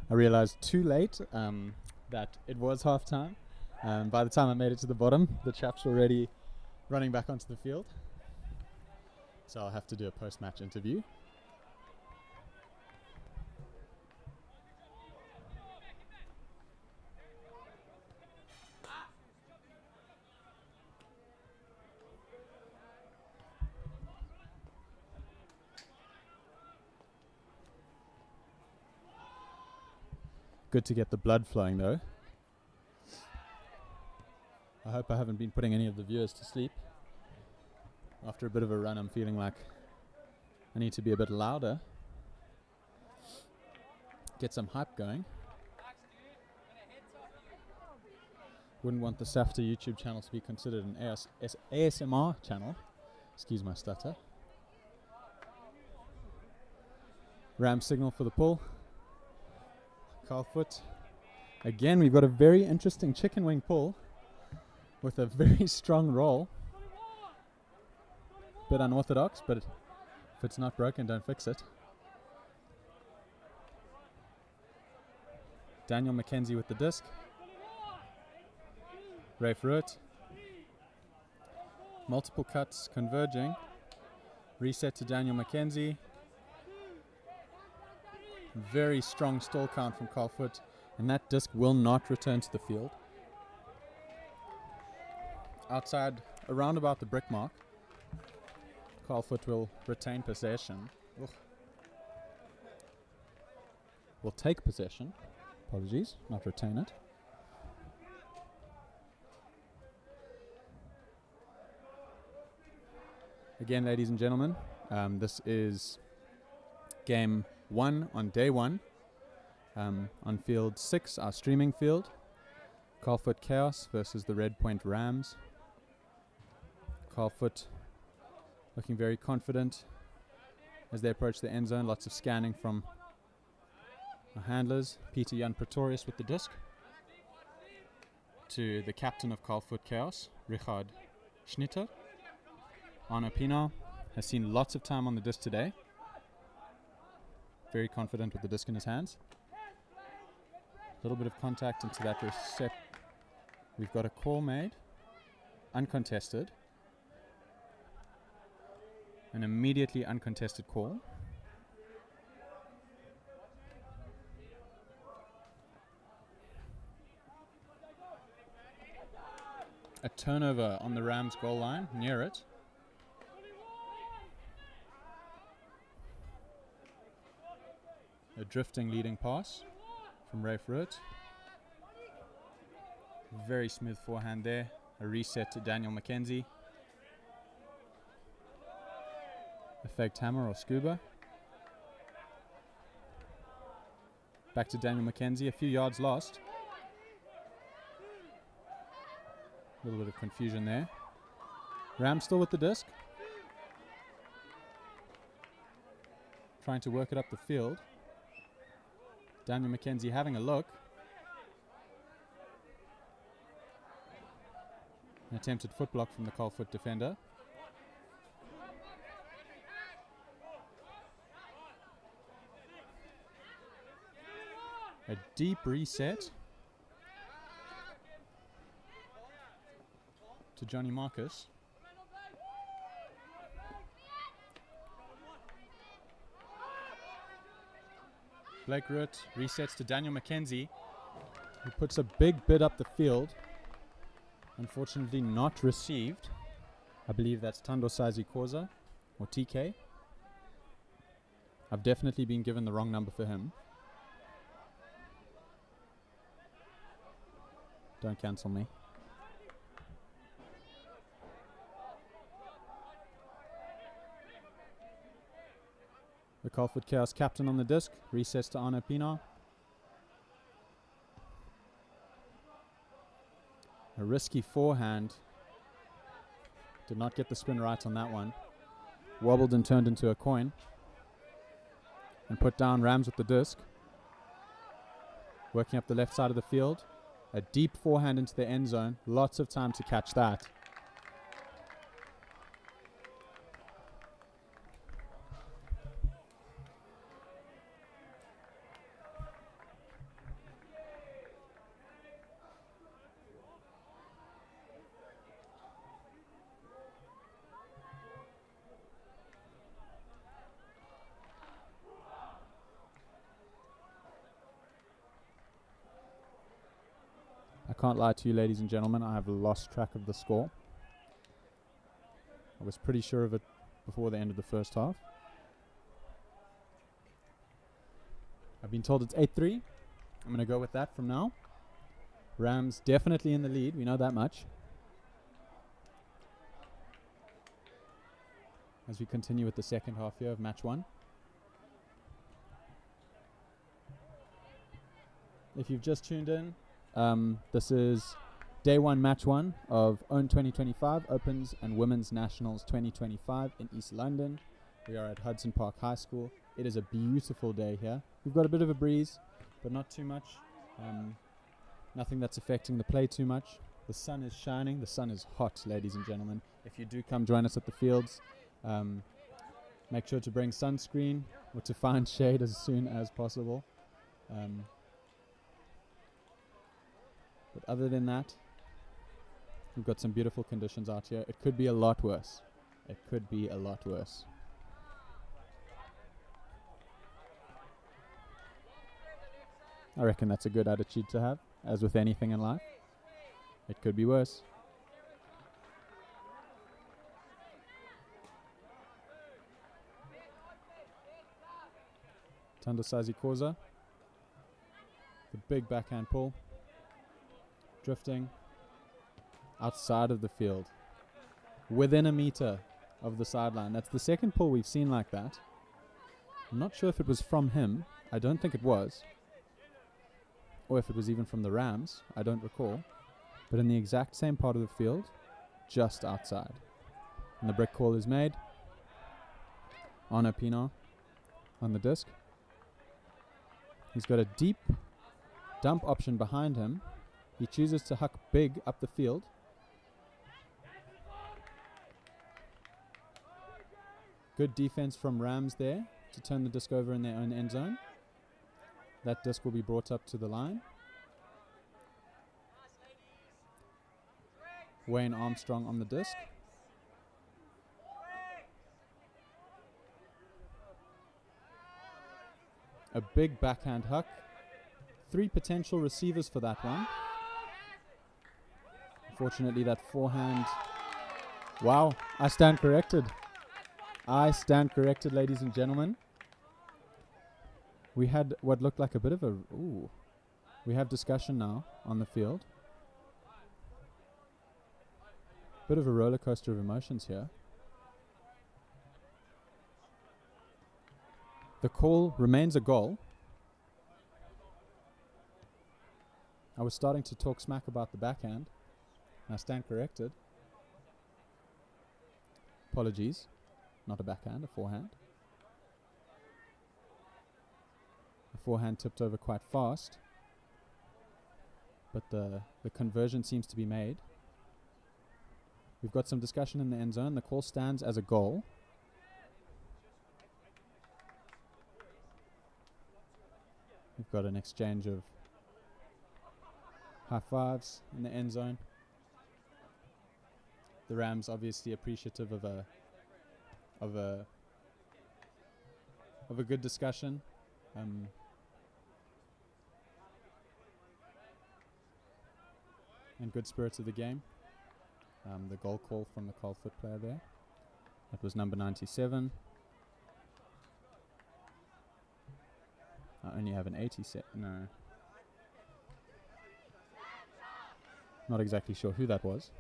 I realized too late that it was half time. By the time I made it to the bottom, the chaps were already running back onto the field. So I'll have to do a post-match interview. Good to get the blood flowing though. I hope I haven't been putting any of the viewers to sleep. After a bit of a run, I'm feeling like I need to be a bit louder. Get some hype going. Wouldn't want the SAFTA YouTube channel to be considered an ASMR channel. Excuse my stutter. Rambs signal for the pull. Kaalvoet. Again, we've got a very interesting chicken wing pull with a very strong roll. Bit unorthodox, but if it's not broken, don't fix it. Daniel McKenzie with the disc. Rafe Root. Multiple cuts converging. Reset to Daniel McKenzie. Very strong stall count from Kaalvoet, and that disc will not return to the field. Outside, around about the brick mark, Kaalvoet will retain possession. Will take possession. Apologies, not retain it. Again, ladies and gentlemen, this is game 1 on day 1 on field 6, our streaming field. Kaalvoet Chaos versus the Red Point Rams. Kaalvoet looking very confident as they approach the end zone. Lots of scanning from our handlers. Peter Jan Pretorius with the disc to the captain of Kaalvoet Chaos, Richard Schnitter. Arno Pienaar has seen lots of time on the disc today. Very confident with the disc in his hands. A little bit of contact into that reset. We've got a call made, uncontested. An immediately uncontested call. A turnover on the Rams goal line, near it. A drifting leading pass from Rafe Root. Very smooth forehand there. A reset to Daniel McKenzie. A faked hammer or scuba. Back to Daniel McKenzie. A few yards lost. A little bit of confusion there. Ram still with the disc. Trying to work it up the field. Daniel McKenzie having a look. An attempted foot block from the Kaalvoet defender. A deep reset to Johnny Marcus. Blake Root resets to Daniel McKenzie, who puts a big bid up the field. Unfortunately not received. I believe that's Tando Sazi Koza, or TK. I've definitely been given the wrong number for him. Don't cancel me. The Kaalvoet Chaos captain on the disc. Resets to Arno Pienaar. A risky forehand. Did not get the spin right on that one. Wobbled and turned into a coin. And put down Rams with the disc. Working up the left side of the field. A deep forehand into the end zone. Lots of time to catch that. I can't lie to you, ladies and gentlemen, I have lost track of the score. I was pretty sure of it before the end of the first half. I've been told it's 8-3. I'm going to go with that from now. Rams definitely in the lead, we know that much. As we continue with the second half here of match 1. If you've just tuned in, this is day 1, match 1 of UltimateOWN2025 Opens and Women's Nationals 2025 in East London. We are at Hudson Park High School. It is a beautiful day here. We've got a bit of a breeze, but not too much. Nothing that's affecting the play too much. The sun is shining. The sun is hot, ladies and gentlemen. If you do come join us at the fields, make sure to bring sunscreen or to find shade as soon as possible. But other than that, we've got some beautiful conditions out here. It could be a lot worse. It could be a lot worse. I reckon that's a good attitude to have, as with anything in life. It could be worse. Tando Sazi Koza. The big backhand pull. Drifting outside of the field. Within a meter of the sideline. That's the second pull we've seen like that. I'm not sure if it was from him. I don't think it was. Or if it was even from the Rams. I don't recall. But in the exact same part of the field, just outside. And the brick call is made. Arno Pienaar on the disc. He's got a deep dump option behind him. He chooses to huck big up the field. Good defense from Rams there to turn the disc over in their own end zone. That disc will be brought up to the line. Wayne Armstrong on the disc. A big backhand huck. 3 potential receivers for that one. Unfortunately, that forehand. Wow, I stand corrected. I stand corrected, ladies and gentlemen. We had what looked like a bit of a... Ooh. We have discussion now on the field. Bit of a roller coaster of emotions here. The call remains a goal. I was starting to talk smack about the backhand. And I stand corrected. Apologies. Not a backhand, a forehand. The forehand tipped over quite fast. But the conversion seems to be made. We've got some discussion in the end zone. The call stands as a goal. We've got an exchange of high fives in the end zone. The Rams obviously appreciative of a good discussion. And good spirits of the game. The goal call from the Kaalvoet player there. That was number 97. I only have an 80 set. No. Not exactly sure who that was.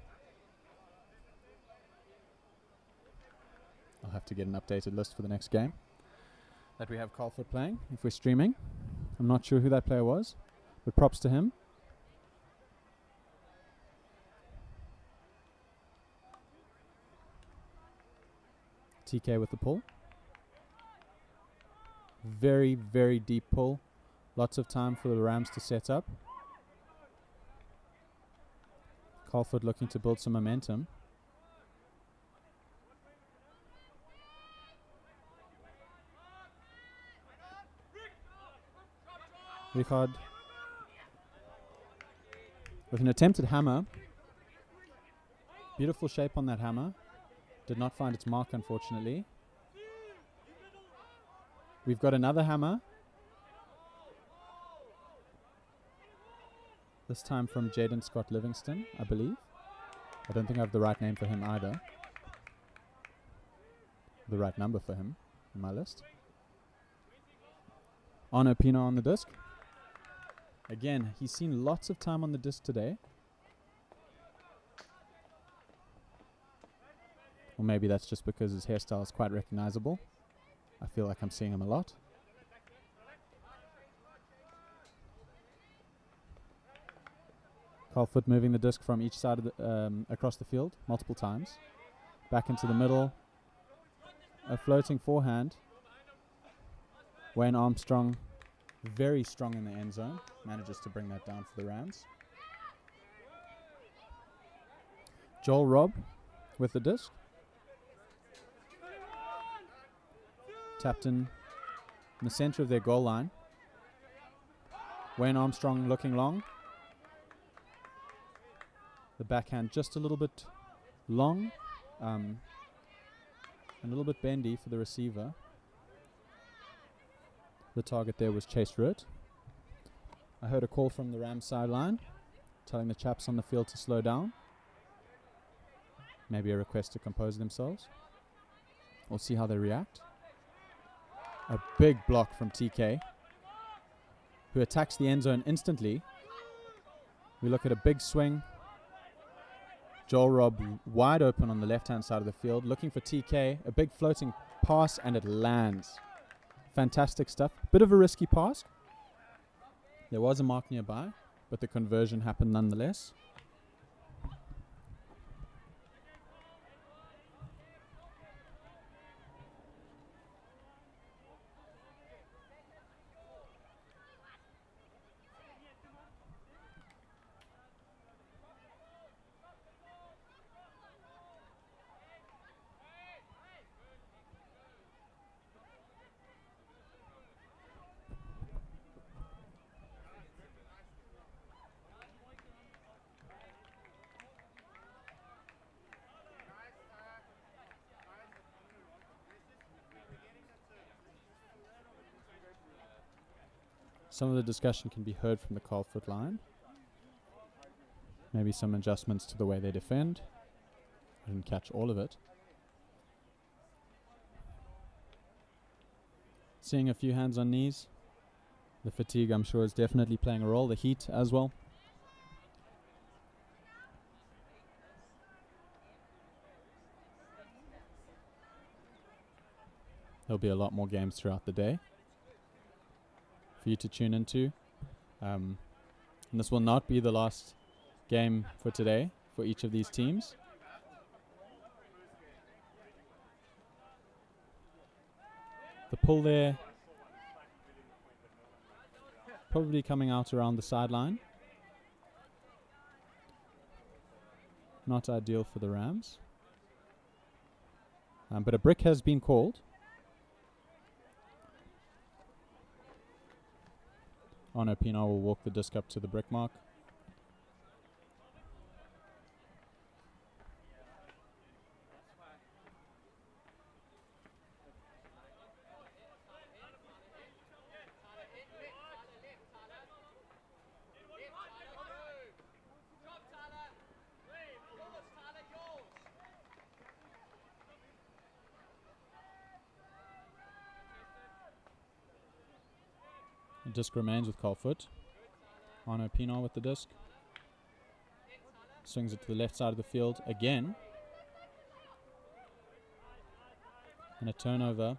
I'll have to get an updated list for the next game that we have Kaalvoet playing if we're streaming. I'm not sure who that player was, but props to him. TK with the pull. Very, very deep pull. Lots of time for the Rams to set up. Kaalvoet looking to build some momentum. Richard with an attempted hammer. Beautiful shape on that hammer. Did not find its mark, unfortunately. We've got another hammer. This time from Jaden Scott Livingston, I believe. I don't think I have the right name for him either. The right number for him in my list. Arno Pienaar on the disc. Again, he's seen lots of time on the disc today. Or maybe that's just because his hairstyle is quite recognizable. I feel like I'm seeing him a lot. Kaalvoet moving the disc from each side of the across the field multiple times. Back into the middle. A floating forehand. Wayne Armstrong, very strong in the end zone. Manages to bring that down for the Rams. Joel Robb with the disc. Tapped in the center of their goal line. Wayne Armstrong looking long. The backhand just a little bit long. A little bit bendy for the receiver. The target there was Chase Root. I heard a call from the Rams sideline telling the chaps on the field to slow down. Maybe a request to compose themselves. We'll see how they react. A big block from TK, who attacks the end zone instantly. We look at a big swing. Joel Robb wide open on the left-hand side of the field, looking for TK. A big floating pass, and it lands. Fantastic stuff. Bit of a risky pass. There was a mark nearby, but the conversion happened nonetheless. Some of the discussion can be heard from the Kaalvoet line. Maybe some adjustments to the way they defend. I didn't catch all of it. Seeing a few hands on knees. The fatigue, I'm sure, is definitely playing a role. The heat as well. There'll be a lot more games throughout the day for you to tune into. And this will not be the last game for today for each of these teams. The pull there probably coming out around the sideline. Not ideal for the Rams. But a brick has been called. Arno Pienaar will walk the disc up to the brick mark. The disc remains with Kaalvoet. Arno Pienaar with the disc. Swings it to the left side of the field again. And a turnover.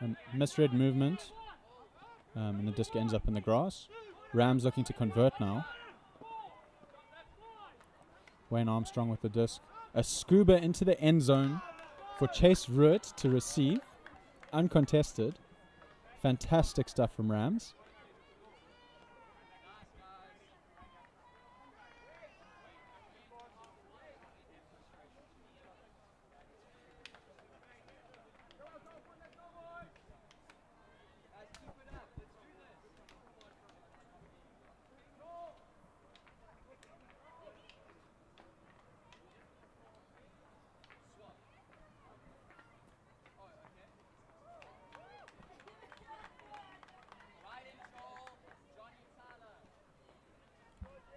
A misread movement. And the disc ends up in the grass. Rams looking to convert now. Wayne Armstrong with the disc. A scuba into the end zone for Chase Ruitt to receive. Uncontested. Fantastic stuff from Rams.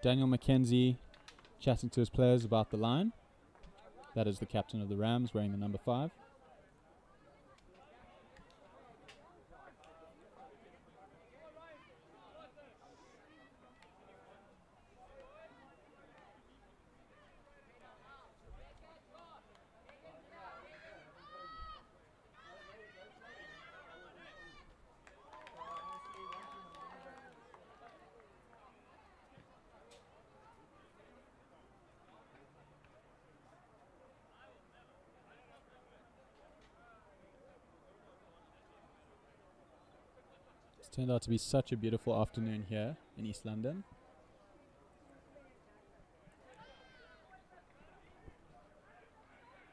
Daniel McKenzie chatting to his players about the line. That is the captain of the Rams wearing the number 5. It's turned out to be such a beautiful afternoon here in East London.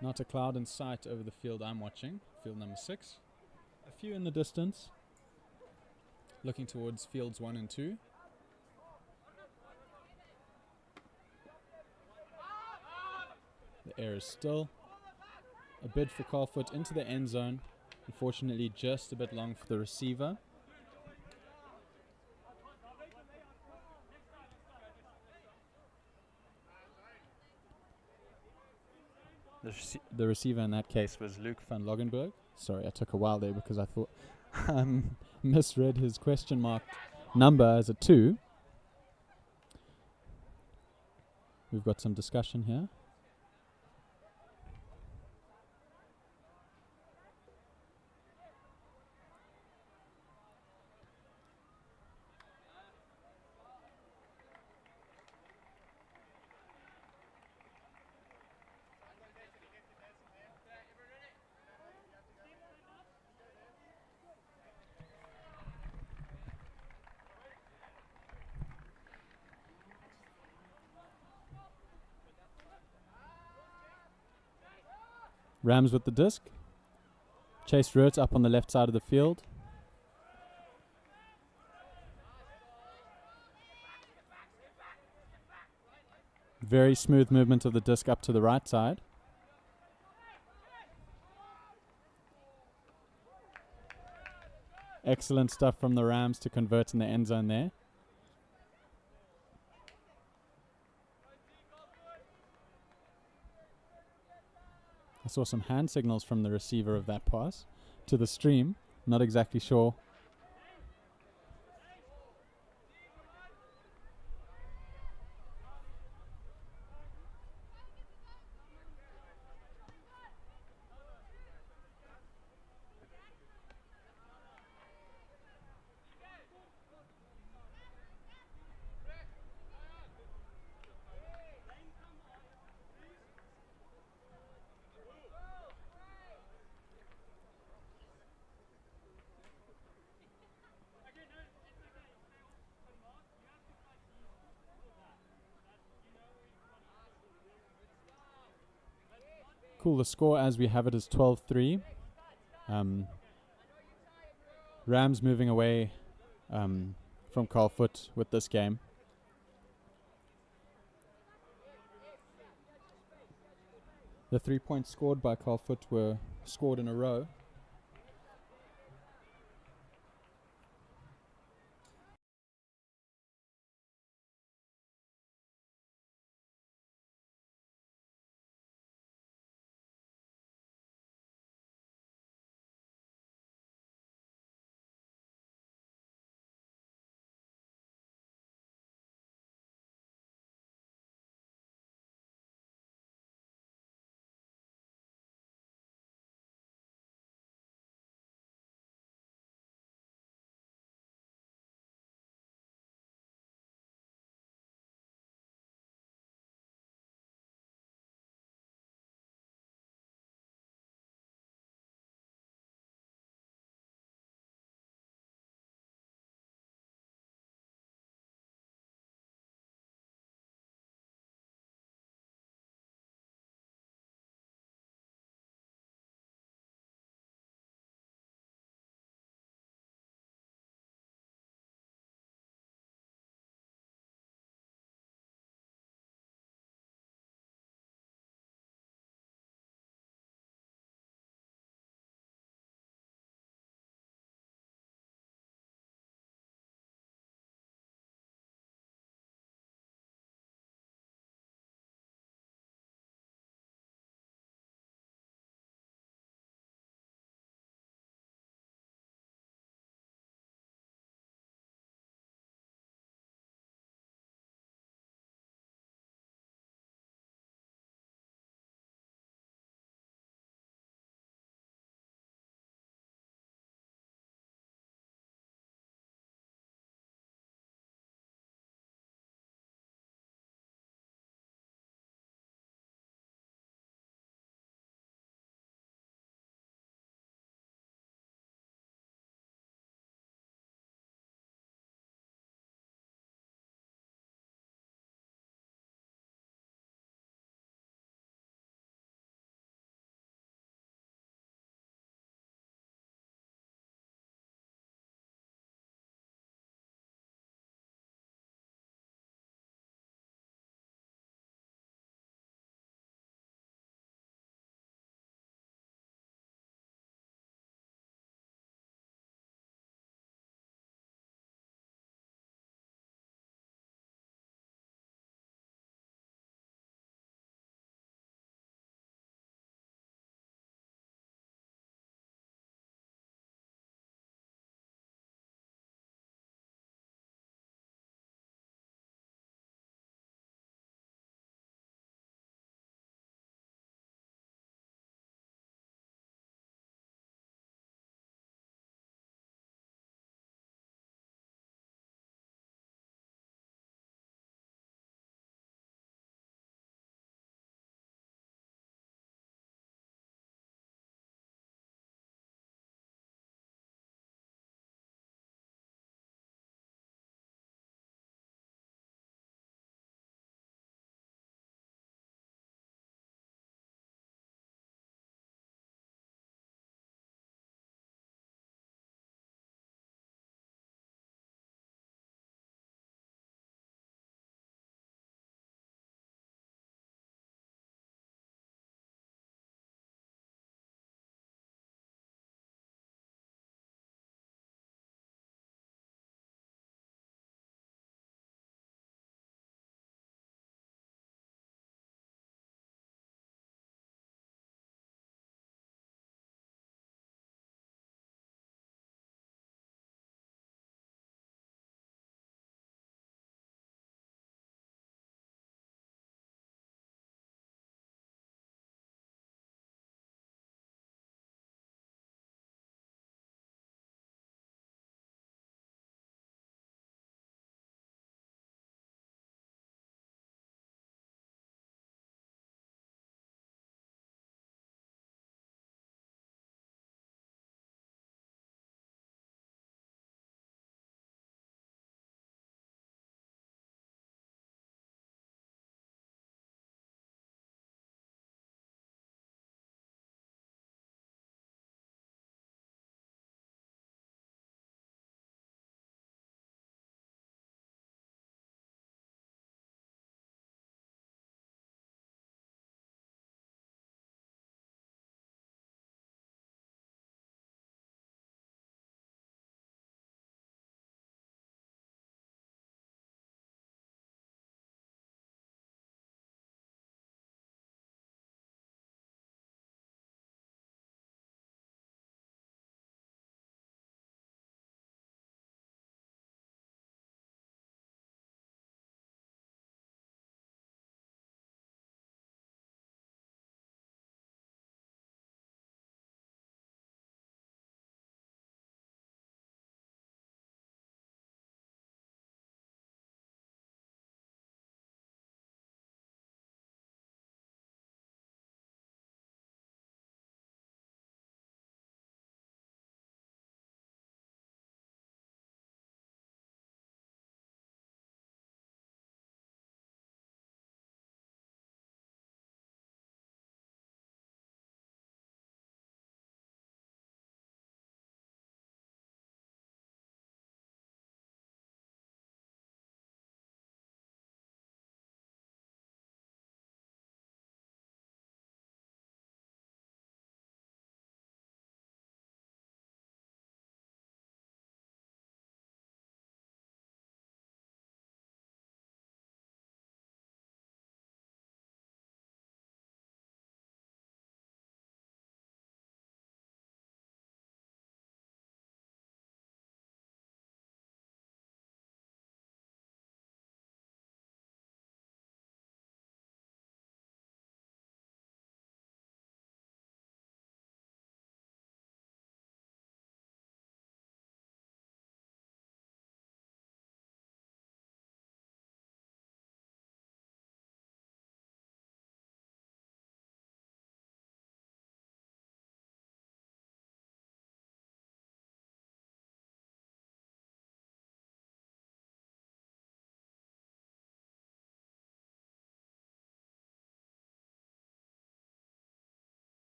Not a cloud in sight over the field I'm watching, field number 6. A few in the distance, looking towards fields 1 and 2. The air is still. A bid for Kaalvoet into the end zone. Unfortunately, just a bit long for the receiver. The receiver in that case was Luke van Loggenberg. Sorry, I took a while there because I thought misread his question mark number as a 2. We've got some discussion here. Rambs with the disc. Chase Root up on the left side of the field. Very smooth movement of the disc up to the right side. Excellent stuff from the Rams to convert in the end zone there. I saw some hand signals from the receiver of that pass to the stream. Not exactly sure. Cool, the score as we have it is 12-3. Rams moving away from Kaalvoet with this game. The 3 points scored by Kaalvoet were scored in a row.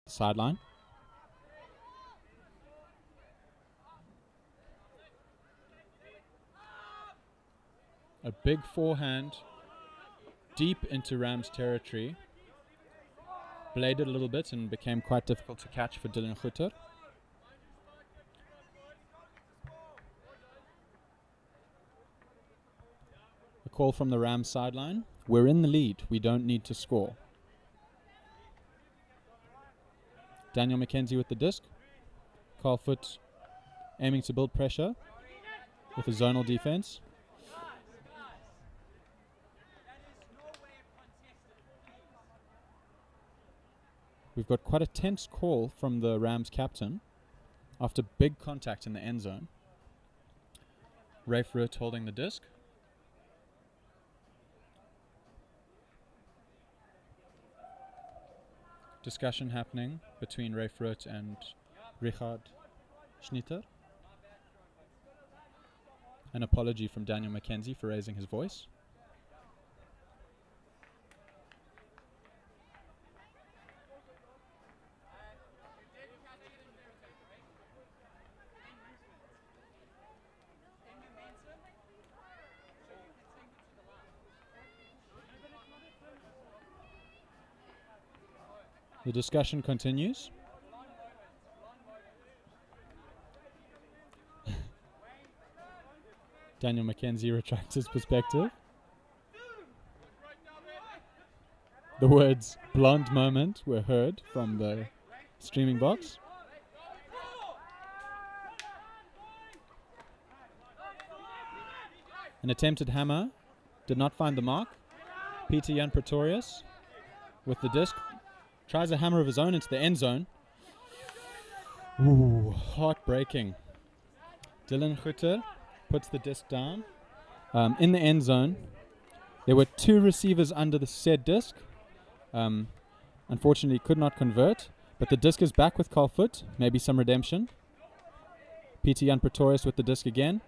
sideline. A big forehand deep into Rambs territory. Bladed a little bit and became quite difficult to catch for Dylan Gutter. A call from the Rams sideline. We're in the lead. We don't need to score. Daniel McKenzie with the disc. Kaalvoet aiming to build pressure with a zonal defense. We've got quite a tense call from the Rams captain after big contact in the end zone. Rafe Root holding the disc. Discussion happening between Rafe Root and Richard Schnitter. An apology from Daniel McKenzie for raising his voice. The discussion continues. Daniel McKenzie retracts his perspective. The words "blonde moment" were heard from the streaming box. An attempted hammer did not find the mark. Peter Jan Pretorius with the disc tries a hammer of his own into the end zone. Ooh, heartbreaking. Dylan Gutter puts the disc down. In the end zone, there were two receivers under the said disc. Unfortunately, could not convert, but the disc is back with Kaalvoet. Maybe some redemption. Peter Jan Pretorius with the disc again.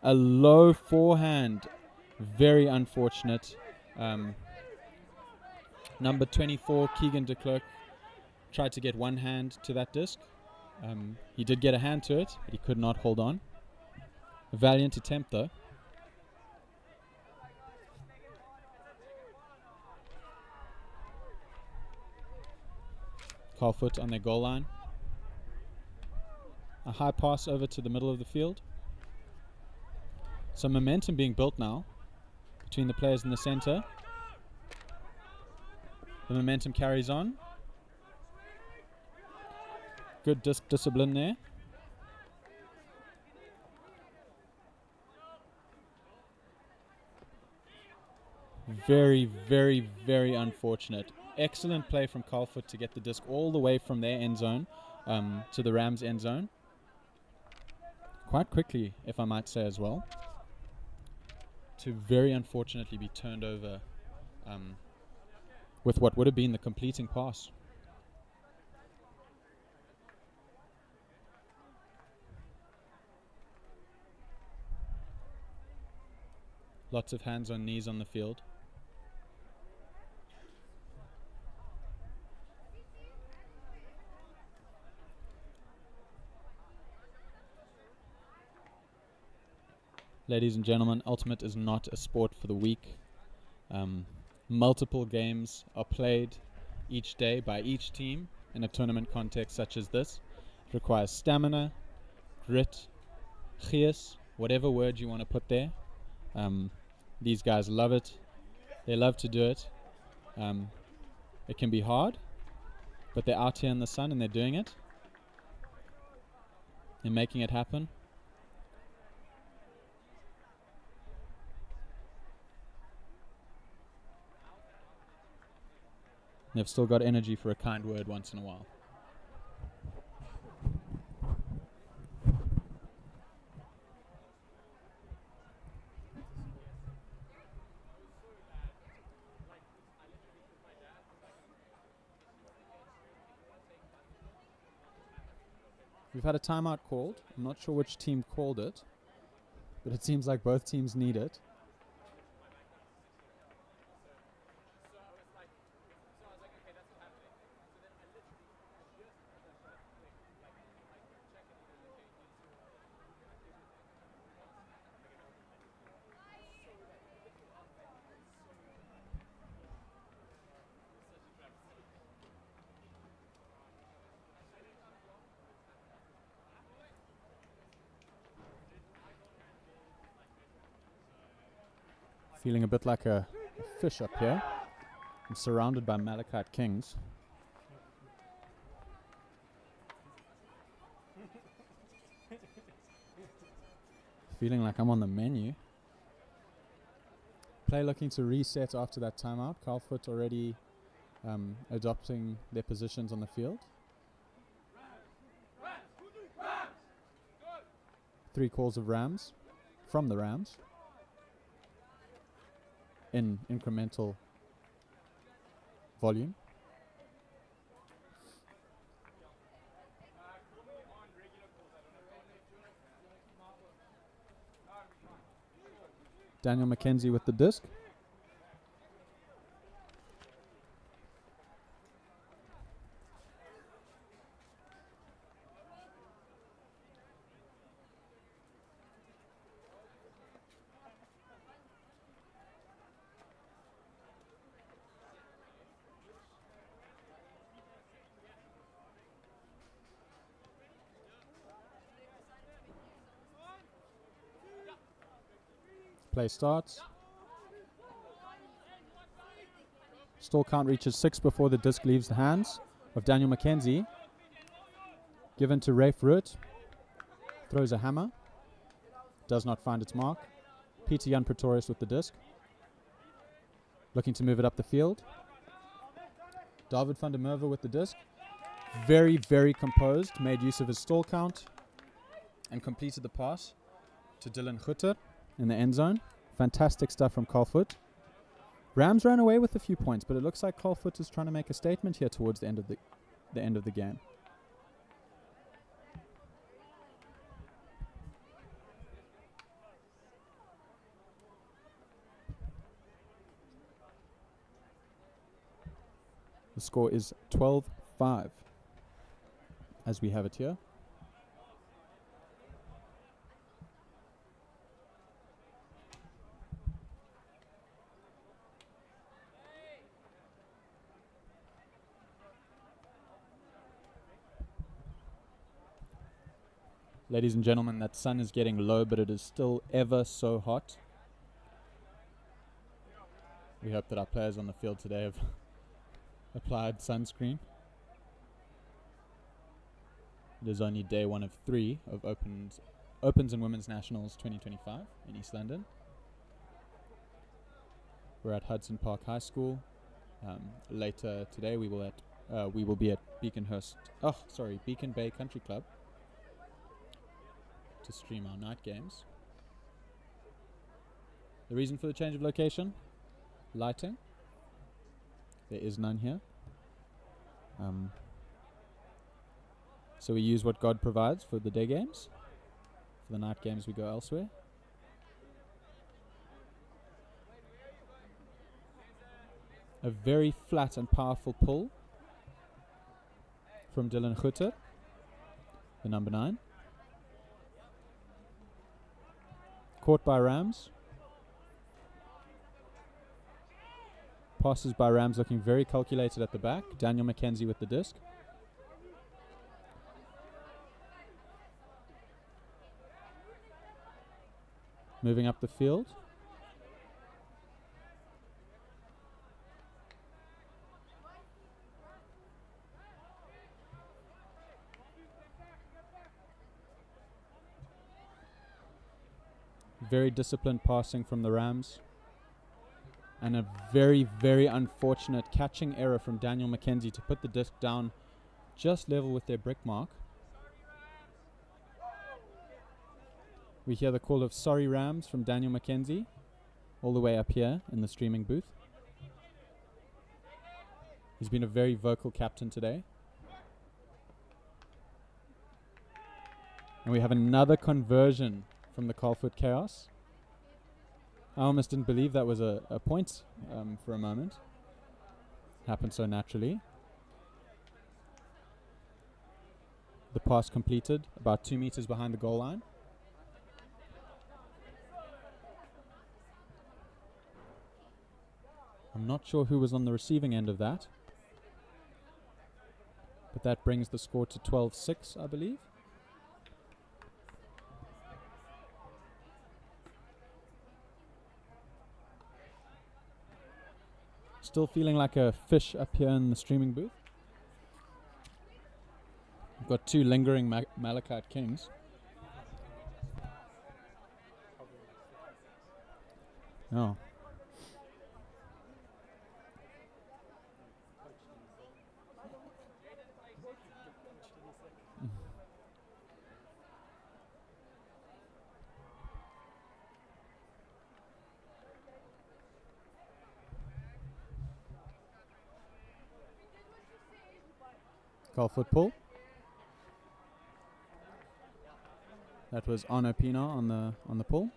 A low forehand. Very unfortunate. Number 24, Keegan de Klerk, tried to get one hand to that disc. He did get a hand to it, but he could not hold on. A valiant attempt, though. Kaalvoet on their goal line. A high pass over to the middle of the field. Some momentum being built now between the players in the center. The momentum carries on. Good disc discipline there. Very, very, very unfortunate. Excellent play from Kaalvoet to get the disc all the way from their end zone to the Rams' end zone. Quite quickly, if I might say as well. To very unfortunately be turned over with what would have been the completing pass. Lots of hands on knees on the field. Ladies and gentlemen, Ultimate is not a sport for the weak. Multiple games are played each day by each team in a tournament context such as this. It requires stamina, grit, gees, whatever word you want to put there. These guys love it. They love to do it. It can be hard, but they're out here in the sun and they're doing it. They're making it happen. They've still got energy for a kind word once in a while. We've had a timeout called. I'm not sure which team called it, but it seems like both teams need it. Feeling a bit like a fish up here. I'm surrounded by Malachite Kings. Feeling like I'm on the menu. Play looking to reset after that timeout. Kaalvoet already adopting their positions on the field. 3 calls of Rambs from the Rams in incremental volume. Daniel McKenzie with the disc. Play starts. Stall count reaches 6 before the disc leaves the hands of Daniel McKenzie. Given to Rafe Root. Throws a hammer. Does not find its mark. Peter Jan Pretorius with the disc. Looking to move it up the field. David van der Merwe with the disc. Very, very composed. Made use of his stall count. And completed the pass to Dylan Gutter in the end zone. Fantastic stuff from Kaalvoet. Rams ran away with a few points, but it looks like Kaalvoet is trying to make a statement here towards the end of the game. The score is 12-5 as we have it here. Ladies and gentlemen, that sun is getting low, but it is still ever so hot. We hope that our players on the field today have applied sunscreen. It is only day 1 of 3 of Opens and Women's Nationals 2025 in East London. We're at Hudson Park High School. Later today we will be at Beacon Bay Country Club to stream our night games. The reason for the change of location? Lighting. There is none here. So we use what God provides for the day games. For the night games we go elsewhere. A very flat and powerful pull from Dylan Gutter, the number 9. Caught by Rams. Passes by Rams looking very calculated at the back. Daniel McKenzie with the disc. Moving up the field. Very disciplined passing from the Rams. And a very, very unfortunate catching error from Daniel McKenzie to put the disc down just level with their brick mark. We hear the call of "Sorry Rams" from Daniel McKenzie all the way up here in the streaming booth. He's been a very vocal captain today. And we have another conversion from the Kaalvoet Chaos. I almost didn't believe that was a point for a moment. Happened so naturally. The pass completed about 2 meters behind the goal line. I'm not sure who was on the receiving end of that. But that brings the score to 12-6, I believe. Still feeling like a fish up here in the streaming booth. We've got two lingering Malachite Kings. Oh. Kaalvoet pull. That was Arno Pienaar on the pull.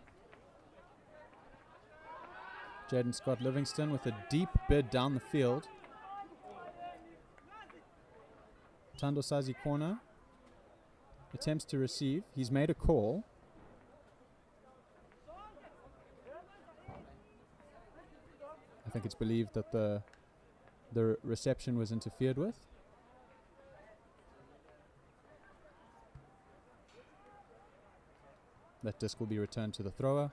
Jaden Scott Livingston with a deep bid down the field. Tando Sazi corner. Attempts to receive. He's made a call. I think it's believed that the reception was interfered with. That disc will be returned to the thrower.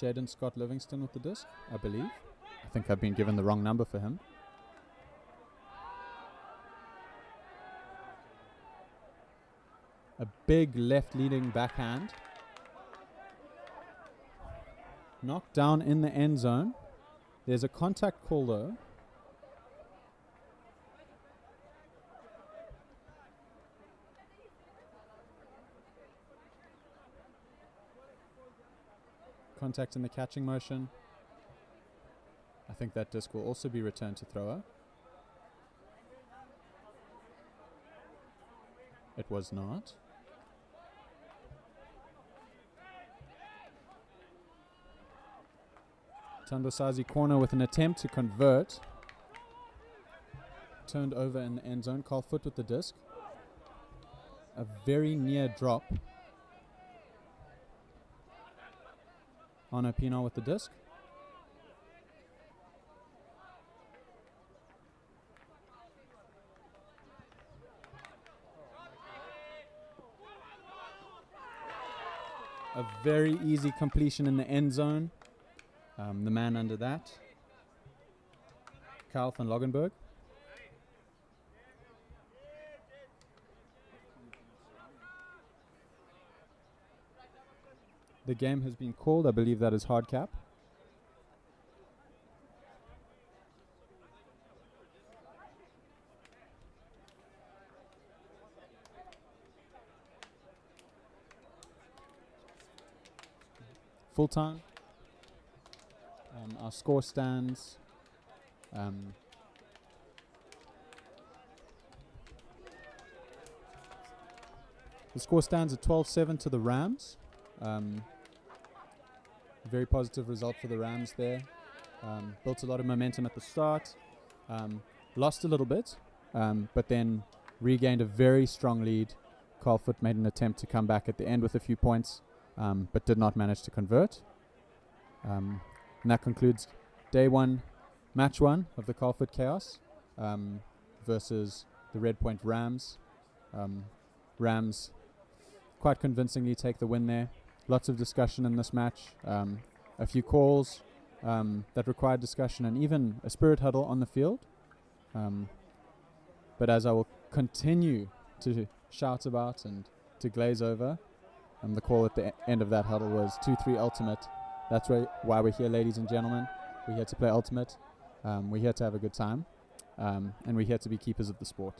Jaden Scott Livingston with the disc, I believe. I think I've been given the wrong number for him. A big left leading backhand. Knocked down in the end zone. There's a contact call though. Contact in the catching motion. I think that disc will also be returned to thrower. It was not. Tando Sazi corner with an attempt to convert. Turned over in the end zone. Kaalvoet with the disc. A very near drop. Arno Pienaar with the disc. A very easy completion in the end zone. The man under that, Karl van Loggenberg. The game has been called. I believe that is hard cap. Full time. Our score stands. The score stands at 12-7 to the Rams. Very positive result for the Rams there. Built a lot of momentum at the start. Lost a little bit, but then regained a very strong lead. Kaalvoet made an attempt to come back at the end with a few points, but did not manage to convert. And that concludes day one, match one of the Kaalvoet Chaos versus the Red Point Rams. Rams quite convincingly take the win there. Lots of discussion in this match. A few calls that required discussion and even a spirit huddle on the field. But as I will continue to shout about and to glaze over, the call at the end of that huddle was 2-3 Ultimate. That's why we're here, ladies and gentlemen. We're here to play Ultimate. We're here to have a good time. And we're here to be keepers of the sport.